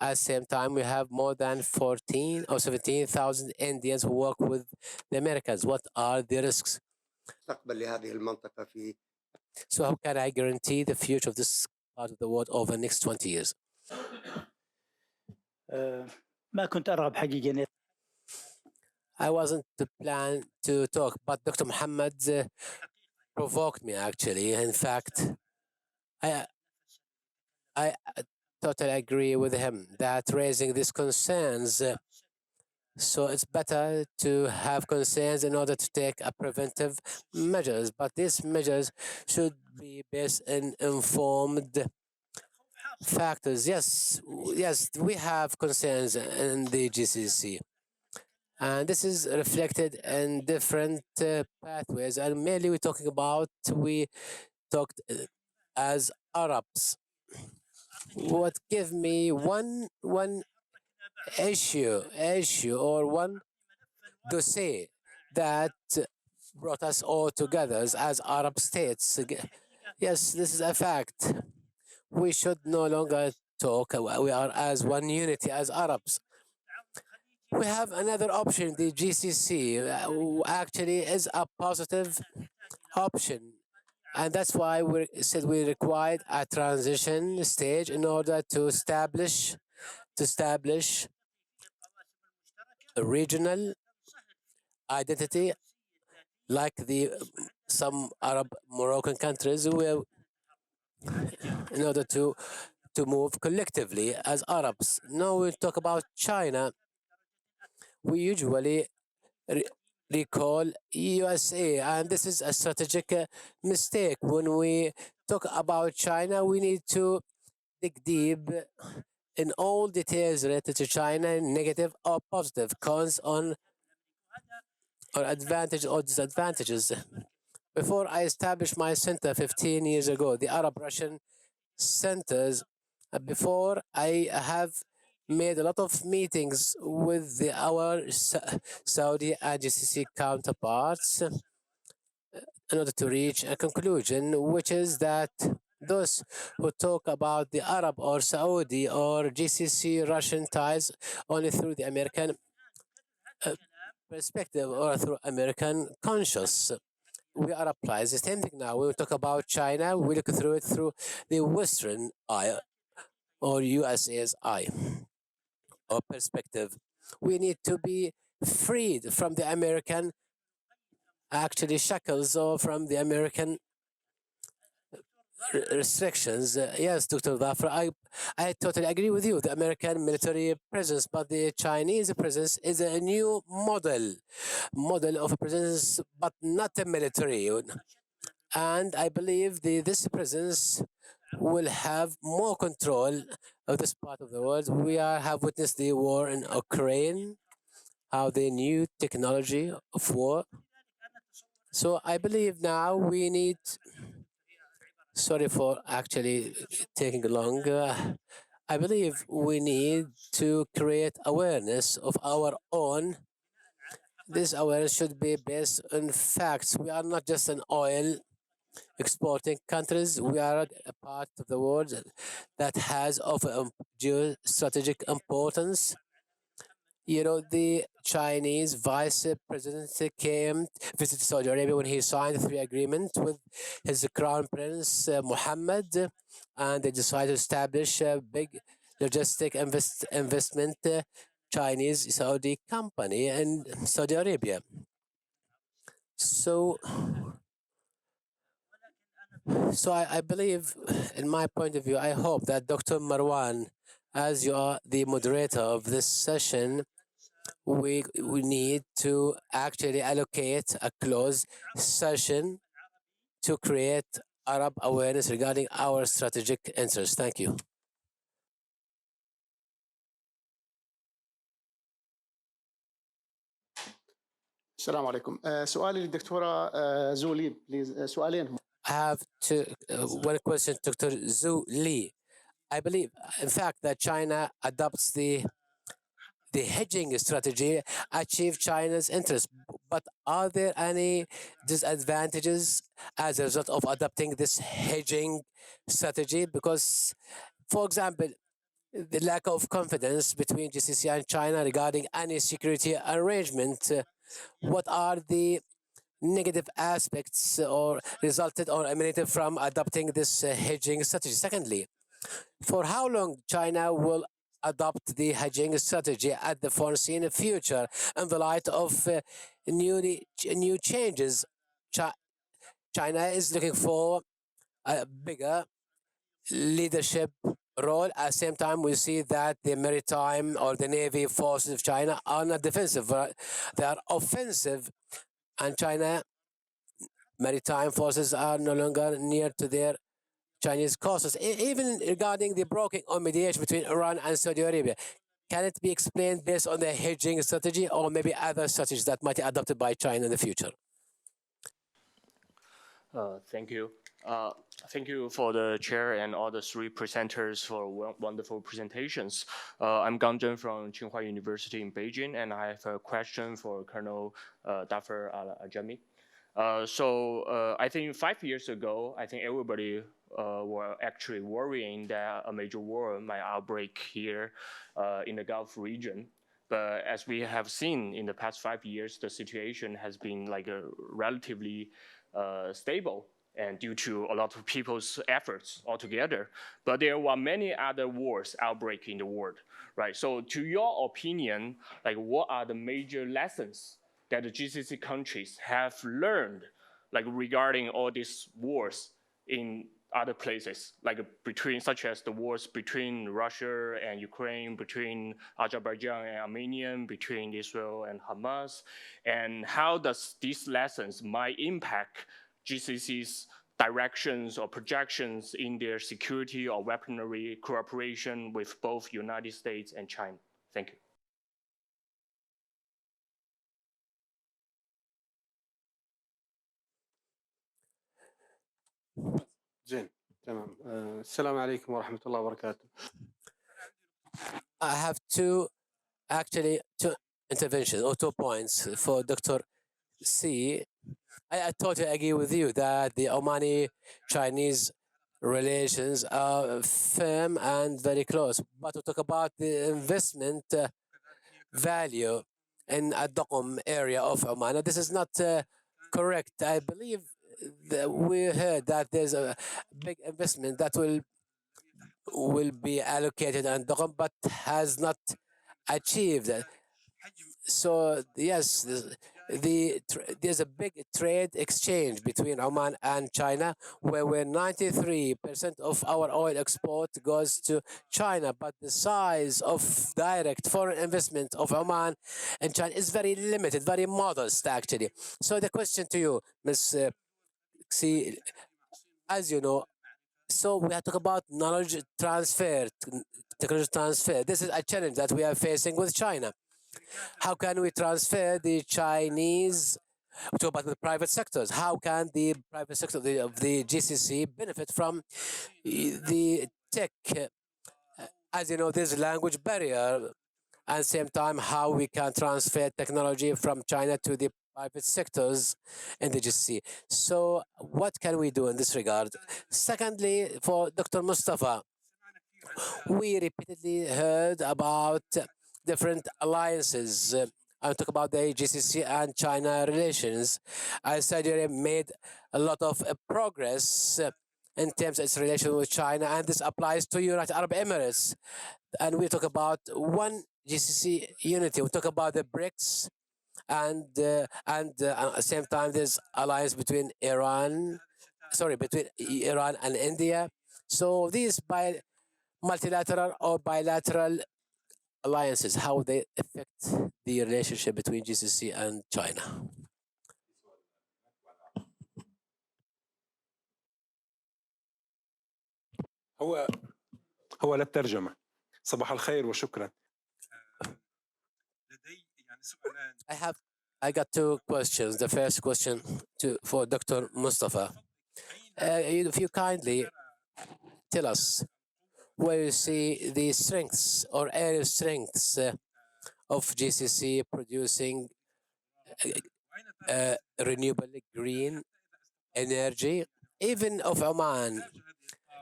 At the same time, we have more than 14 or 17,000 Indians who work with the Americans. What are the risks? مستقبل لهذه المنطقة في So how can I guarantee the future of this part of the world over the next 20 years? ما كنت أرغب حقيقة. I wasn't to plan to talk, but Dr. Muhammad provoked me actually. In fact, I totally agree with him that raising these concerns. So it's better to have concerns in order to take a preventive measures, but these measures should be based in informed factors. Yes, we have concerns in the GCC, and this is reflected in different pathways. And mainly we talked as Arabs. What give me one issue or one dossier that brought us all together as Arab states. Yes, this is a fact. We should no longer talk. We are as one unity as Arabs. We have another option, the GCC, actually is a positive option. And that's why we said we required a transition stage in order to establish a regional identity like the some Arab Moroccan countries will in order to move collectively as Arabs. Now we talk about China. We usually recall USA, and this is a strategic mistake. When we talk about China, we need to dig deep in all details related to China, negative or positive, cons on or advantage or disadvantages. Before I established my center 15 years ago, the Arab Russian centers, before I have made a lot of meetings with our Saudi and GCC counterparts in order to reach a conclusion, which is that those who talk about the Arab or Saudi or GCC Russian ties only through the American perspective or through American conscious. We are applies the same thing now. When we talk about China, we look through it through the Western eye or USA's eye or perspective. We need to be freed from the American actually shackles or from the American restrictions. Yes, Dr. Dhafar, I totally agree with you. The American military presence, but the Chinese presence is a new model of a presence, but not a military. And I believe this presence will have more control of this part of the world. We have witnessed the war in Ukraine, how the new technology of war. So I believe now we need. Sorry for actually taking long. I believe we need to create awareness of our own. This awareness should be based on facts. We are not just an oil exporting countries. We are a part of the world that has of geostrategic importance. You know, the Chinese vice president came visited Saudi Arabia when he signed the 3 agreement with his crown prince Mohammed, and they decided to establish a big logistic investment Chinese Saudi company in Saudi Arabia. So I believe, in my point of view, I hope that Dr. Marwan, as you are the moderator of this session, we need to actually allocate a closed session to create Arab awareness regarding our strategic interests. Thank you. السلام عليكم. سؤالي للدكتورة زولي بليز. سؤالين. I have one question, Dr. Zhu Li. I believe, in fact, that China adopts the hedging strategy achieve China's interests. But are there any disadvantages as a result of adopting this hedging strategy? Because, for example, the lack of confidence between GCC and China regarding any security arrangement. What are the negative aspects or resulted or emanated from adopting this hedging strategy? Secondly, for how long China will adopt the hedging strategy at the foreseen future in the light of new changes? China is looking for a bigger leadership role. At the same time, we see that the maritime or the navy forces of China are not defensive, they are offensive, and China maritime forces are no longer near to their Chinese costs, even regarding the brokering or mediation between Iran and Saudi Arabia. Can it be explained based on the hedging strategy or maybe other strategies that might be adopted by China in the future? Thank you. Thank you for the chair and all the 3 presenters for wonderful presentations. I'm Gang Zhen from Tsinghua University in Beijing, and I have a question for Colonel Dhafar Al-Ajami. I think 5 years ago, I think everybody were actually worrying that a major war might outbreak here in the Gulf region. But as we have seen in the past 5 years, the situation has been like a relatively stable and due to a lot of people's efforts altogether. But there were many other wars outbreak in the world, right? So to your opinion, like what are the major lessons that the GCC countries have learned like regarding all these wars in other places, like between, such as the wars between Russia and Ukraine, between Azerbaijan and Armenia, between Israel and Hamas, and how does these lessons might impact GCC's directions or projections in their security or weaponry cooperation with both United States and China? Thank you. زين تمام السلام عليكم ورحمة الله وبركاته. I have two interventions or 2 points for Dr. C. I totally agree with you that the Omani-Chinese relations are firm and very close. But to talk about the investment value in Ad-Doqom area of Oman, this is not correct. I believe that we heard that there's a big investment that will be allocated on Doqom, but has not achieved. So yes, there's a big trade exchange between Oman and China, where 93% of our oil export goes to China, but the size of direct foreign investment of Oman and China is very limited, very modest actually. So the question to you, Ms. Xi, as you know, so we have to talk about knowledge transfer, technology transfer. This is a challenge that we are facing with China. How can we transfer the Chinese? We talk about the private sectors. How can the private sector of the GCC benefit from the tech? As you know, there's a language barrier, and same time, how we can transfer technology from China to the private sectors in the GCC. So, what can we do in this regard? Secondly, for Dr. Mustafa, we repeatedly heard about different alliances. I talk about the GCC and China relations. Saudi Arabia made a lot of progress in terms of its relation with China, and this applies to United Arab Emirates. And we talk about one GCC unity. We talk about the BRICS, and at the same time, there's alliance between between Iran and India. So these multilateral or bilateral alliances, how they affect the relationship between GCC and China. هو للترجمة. صباح الخير وشكرا. I got 2 questions. The first question for Dr. Mustafa. If you kindly tell us where you see the strengths or area strengths of GCC producing renewable green energy, even of Oman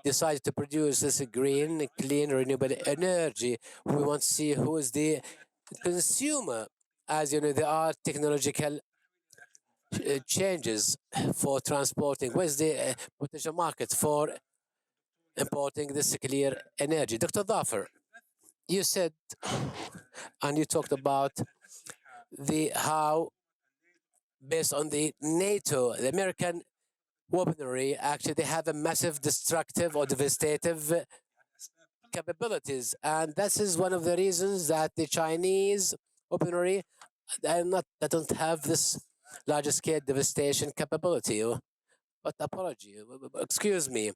decided to produce this green, clean, renewable energy. We want to see who is the consumer. As you know, there are technological changes for transporting. Where's the potential market for importing this clear energy? Dr. Dhafar, you said, and you talked about how, based on the NATO, the American weaponry, actually they have a massive destructive or devastative capabilities, and this is one of the reasons that the Chinese weaponry don't have this larger scale devastation capability. But excuse me,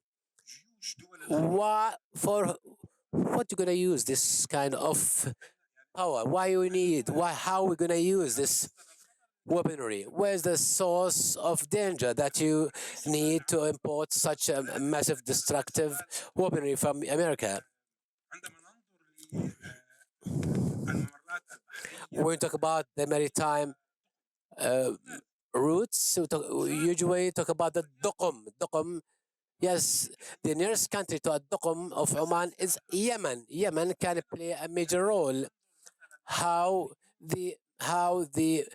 what you gonna use this kind of power? Why you need? How we gonna use this weaponry? Where's the source of danger that you need to import such a massive destructive weaponry from America? When we talk about the maritime routes, we usually talk about the Doqom Yes, the nearest country to Ad-Duqm of Oman is Yemen. Yemen can play a major role. How the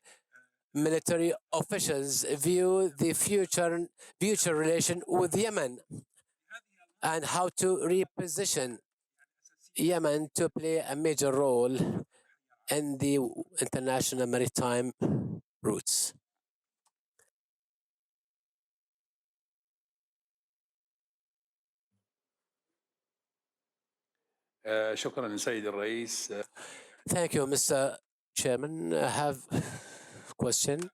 military officials view the future relation with Yemen and how to reposition Yemen to play a major role in the international maritime routes. شكرا سيد الرئيس. Thank you, Mr. Chairman. I have a question.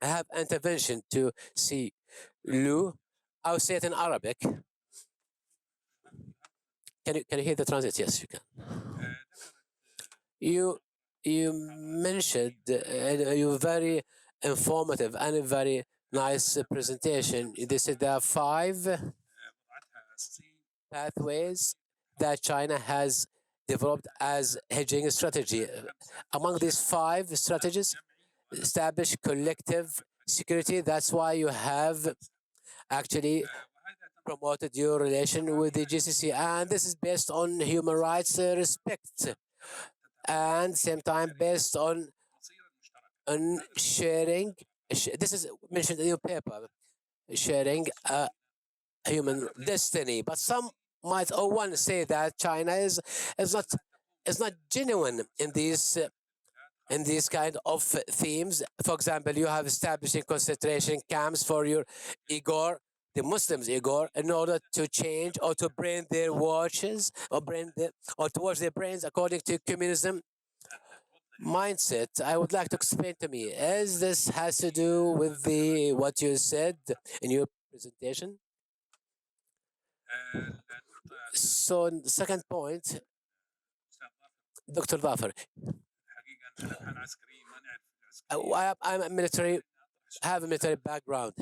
I have intervention to see Lu. I'll say it in Arabic. Can you hear the translate? Yes, you can. You mentioned you very informative and a very nice presentation. They said there are 5 pathways that China has developed as hedging strategy. Among these 5 strategies, establish collective security. That's why you have actually promoted your relation with the GCC, and this is based on human rights respect, and same time based on sharing. This is mentioned in your paper, sharing a human destiny. But some might or one say that China is not genuine in these kind of themes. For example, you have establishing concentration camps for your Uyghur, the Muslims Uyghur, in order to change or to brain their watches or to wash their brains according to communism mindset. I would like to explain to me, as this has to do with what you said in your presentation. So the second point, Dr. Dhafar, I'm a military, have a military background.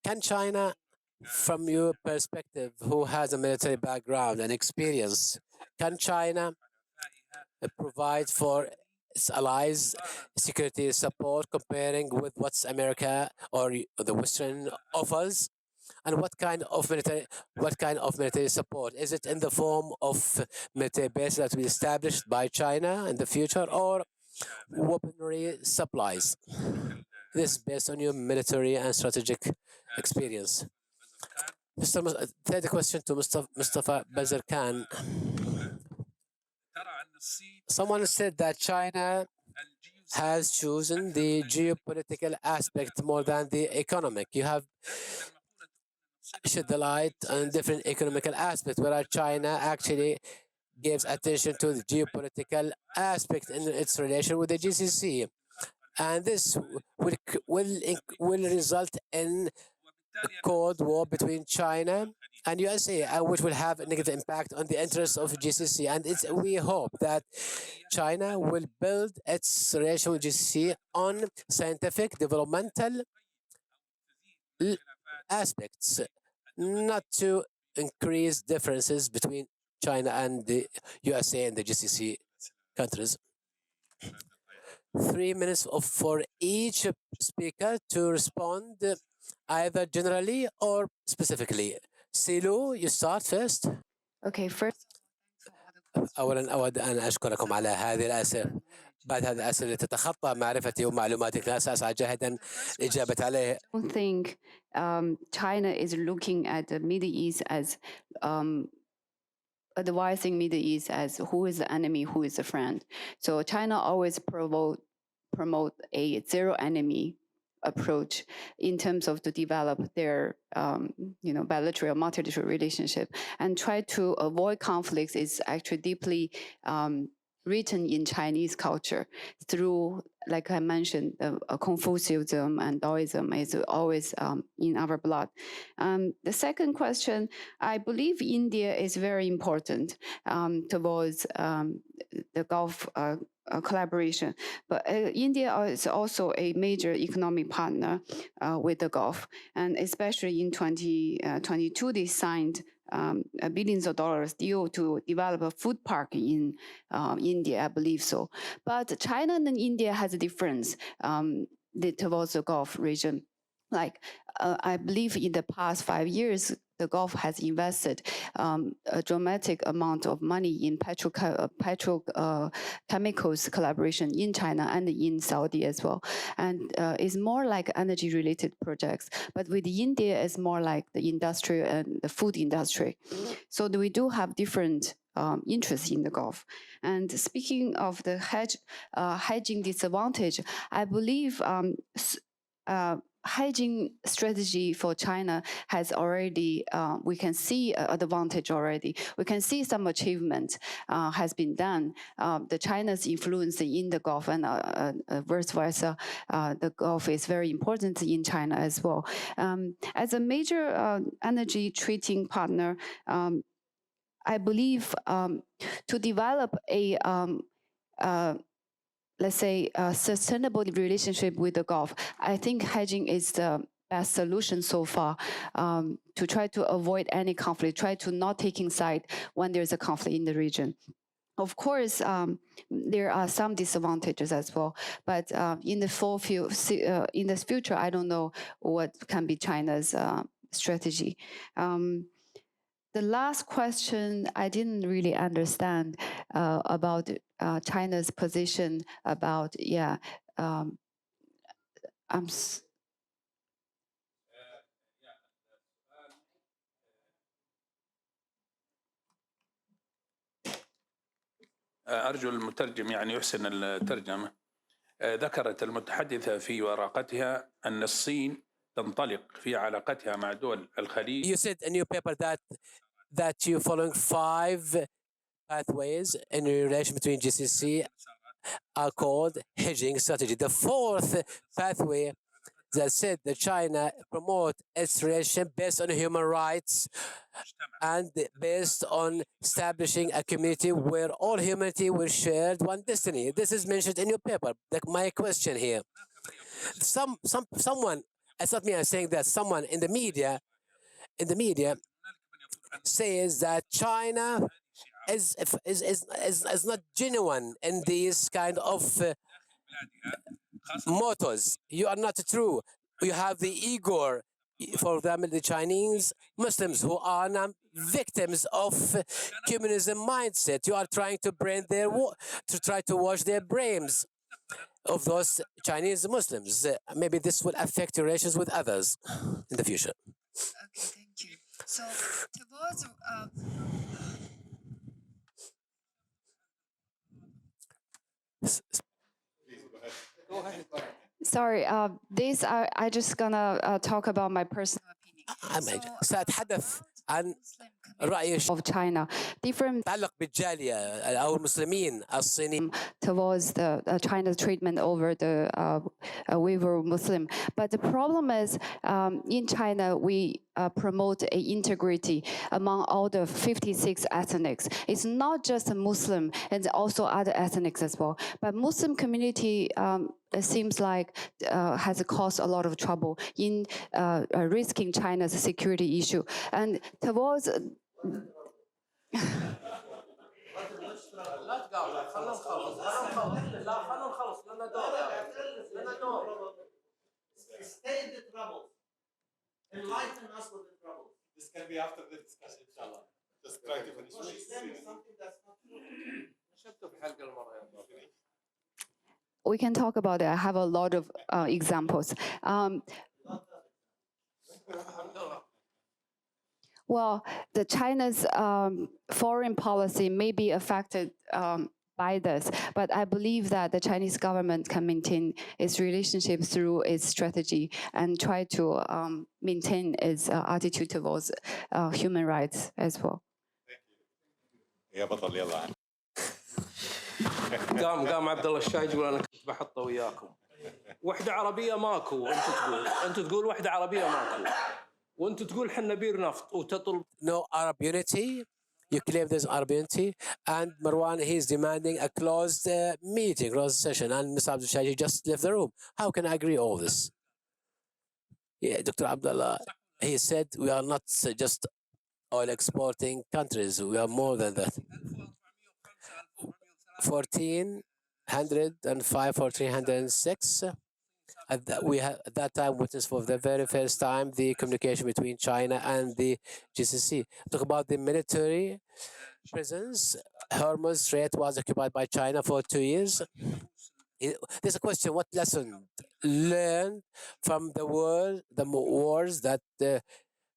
Can China, from your perspective, who has a military background and experience, can China provide for its allies security support comparing with what's America or the Western offers? And what kind of military support? Is it in the form of military bases that will be established by China in the future, or weaponry supplies? This is based on your military and strategic experience. Third question to Mustafa Bazar Khan. Someone said that China has chosen the geopolitical aspect more than the economic. You have shed the light on different economical aspects, whereas China actually gives attention to the geopolitical aspect in its relation with the GCC. And this will result in a Cold War between China and USA, which will have a negative impact on the interests of GCC. And we hope that China will build its relation with GCC on scientific, developmental aspects, not to increase differences between China and the USA and the GCC countries. 3 minutes for each speaker to respond either generally or specifically. Silu, you start first. Okay, first. أولا أود أن أشكركم على هذه الأسئلة. بعد هذه الأسئلة تتخطى معرفتي ومعلوماتك، لا سأسعى جاهدا الإجابة عليها. I don't think China is looking at the Middle East as advising Middle East as who is the enemy, who is the friend. So China always promote a zero enemy approach in terms of to develop their bilateral multilateral relationship and try to avoid conflicts is actually deeply written in Chinese culture through, like I mentioned, Confucianism and Taoism is always in our blood. The second question, I believe India is very important towards the Gulf collaboration. But India is also a major economic partner with the Gulf. And especially in 2022, they signed a billions of dollars deal to develop a food park in India, I believe so. But China and India has a difference towards the Gulf region. like I believe in the past 5 years, the Gulf has invested a dramatic amount of money in petrochemicals collaboration in China and in Saudi as well. And it's more like energy-related projects. But with India, it's more like the industry and the food industry. So we do have different interests in the Gulf. And speaking of the hedging disadvantage, I believe hedging strategy for China has already, we can see advantage already. We can see some achievement has been done. The China's influence in the Gulf and vice versa, the Gulf is very important in China as well. As a major energy trading partner, I believe to develop a let's say, a sustainable relationship with the Gulf, I think hedging is the best solution so far to try to avoid any conflict, try to not taking side when there's a conflict in the region. Of course, there are some disadvantages as well, but in the future, I don't know what can be China's strategy. The last question I didn't really understand about China's position about, أرجو المترجم يعني يحسن الترجمة. ذكرت المتحدثة في ورقتها أن الصين تنطلق في علاقتها مع دول الخليج. You said in your paper that you're following 5 pathways in relation between GCC are called hedging strategy. The 4th pathway that said that China promote its relation based on human rights and based on establishing a community where all humanity will share one destiny. This is mentioned in your paper. My question here, someone, it's not me, I'm saying that someone in the media says that China is not genuine in these kind of mottos. You are not true. You have the Uyghur, for example, the Chinese Muslims who are now victims of communism mindset. You are trying to try to wash their brains of those Chinese Muslims. Maybe this will affect your relations with others in the future. Okay, thank you. So towards sorry, this I just gonna talk about my personal opinion. سأتحدث عن رأيي Of China, different يتعلق بالجالية أو المسلمين الصينيين towards the China's treatment over the Uyghur Muslim. But the problem is, in China, we promote a integrity among all the 56 ethnics. It's not just a Muslim, and also other ethnics as well. But Muslim community, it seems like has caused a lot of trouble in risking China's security issue. And towards enlighten us with the troubles. This can be after the discussion, inshallah. Just try to finish. Something that's not true. We can talk about it. I have a lot of examples. Well, the China's foreign policy may be affected by this, but I believe that the Chinese government can maintain its relationship through its strategy and try to maintain its attitude towards human rights as well. قام عبد الله الشاي يقول انا كنت بحطه وياكم. وحده عربيه ماكو، انت تقول وحده عربيه ماكو، وانت تقول حنا بير نفط وتطلب. No Arab unity. You claim there's Arab unity, and Marwan, he's demanding a closed meeting, closed session, and Mr. Abdul Shaji just left the room. How can I agree all this? Yeah, Dr. Abdullah, he said we are not just oil exporting countries, we are more than that. 1405, 1406, at that time witnessed for the very first time the communication between China and the GCC. Talk about the military presence. Hormuz Strait was occupied by China for 2 years. There's a question: what lesson learned from the wars that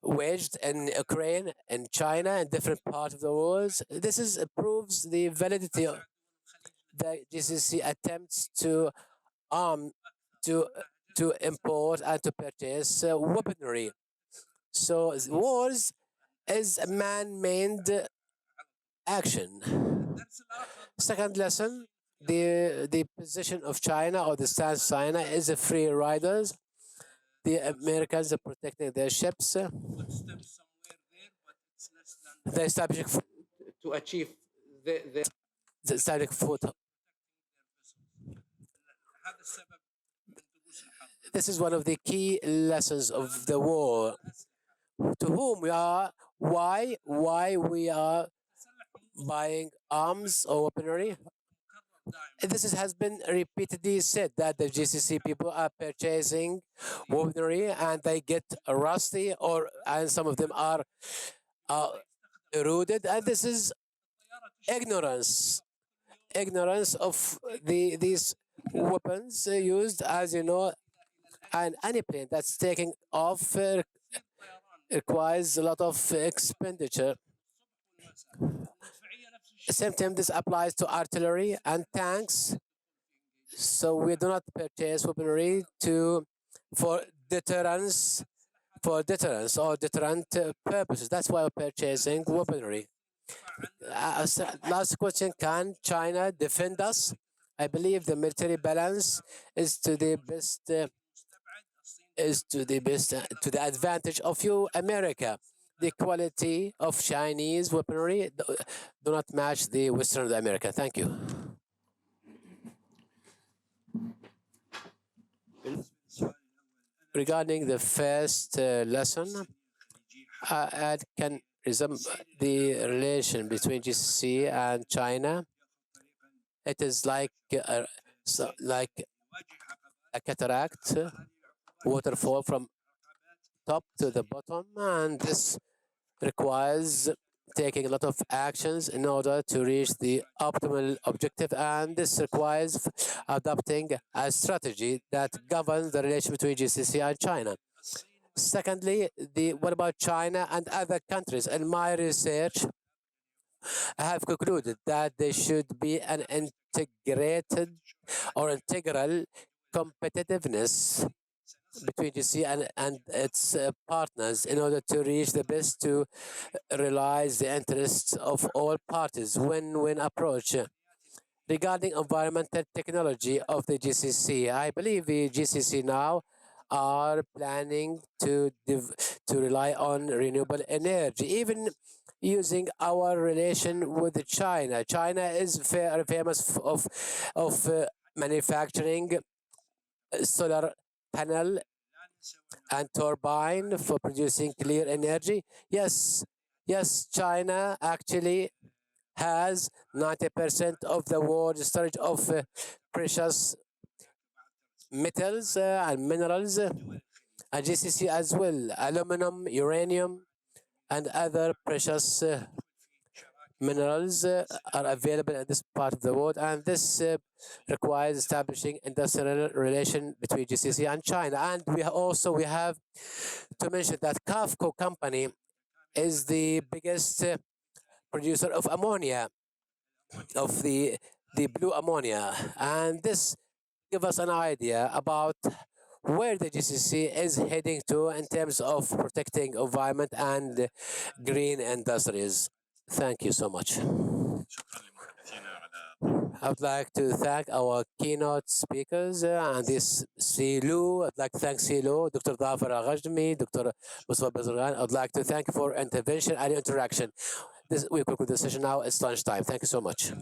waged in Ukraine and China and different parts of the world? This proves the validity of the GCC attempts to arm to import and to purchase weaponry. So wars is a man-made action. Second lesson: the position of China or the stance of China is a free riders. The Americans are protecting their ships. They establish to achieve the establish foot. This is one of the key lessons of the war. To whom we are, why we are buying arms or weaponry. Has been repeatedly said that the GCC people are purchasing weaponry and they get rusty, and some of them are eroded, and this is ignorance of these weapons used, as you know, and any plane that's taking off requires a lot of expenditure. At the same time, this applies to artillery and tanks. So we do not purchase weaponry for deterrence or deterrent purposes. That's why we're purchasing weaponry. Last question: can China defend us? I believe the military balance is to the best. To the advantage of you, America. The quality of Chinese weaponry do not match the Western America. Thank you. Regarding the first lesson, I can resume the relation between GCC and China. It is like a cataract, waterfall from top to the bottom, and this requires taking a lot of actions in order to reach the optimal objective, and this requires adopting a strategy that governs the relation between GCC and China. Secondly, what about China and other countries? In my research, I have concluded that there should be an integrated or integral competitiveness between GCC and its partners in order to reach the best to realize the interests of all parties. Win-win approach. Regarding environmental technology of the GCC, I believe the GCC now are planning to rely on renewable energy, even using our relation with China. China is famous of manufacturing solar panel and turbine for producing clear energy. Yes, China actually has 90% of the world's storage of precious metals and minerals, and GCC as well, aluminum, uranium, and other precious minerals are available in this part of the world, and this requires establishing industrial relation between GCC and China. And we have to mention that CAFCO company is the biggest producer of ammonia, of the blue ammonia, and this gives us an idea about where the GCC is heading to in terms of protecting environment and green industries. Thank you so much. I would like to thank our keynote speakers and this CLU. I'd like to thank CLU, Dr. Dhafar Aghajmi, Dr. Mustafa Bazargan. I'd like to thank you for intervention and interaction. We conclude the session now. It's lunchtime. Thank you so much.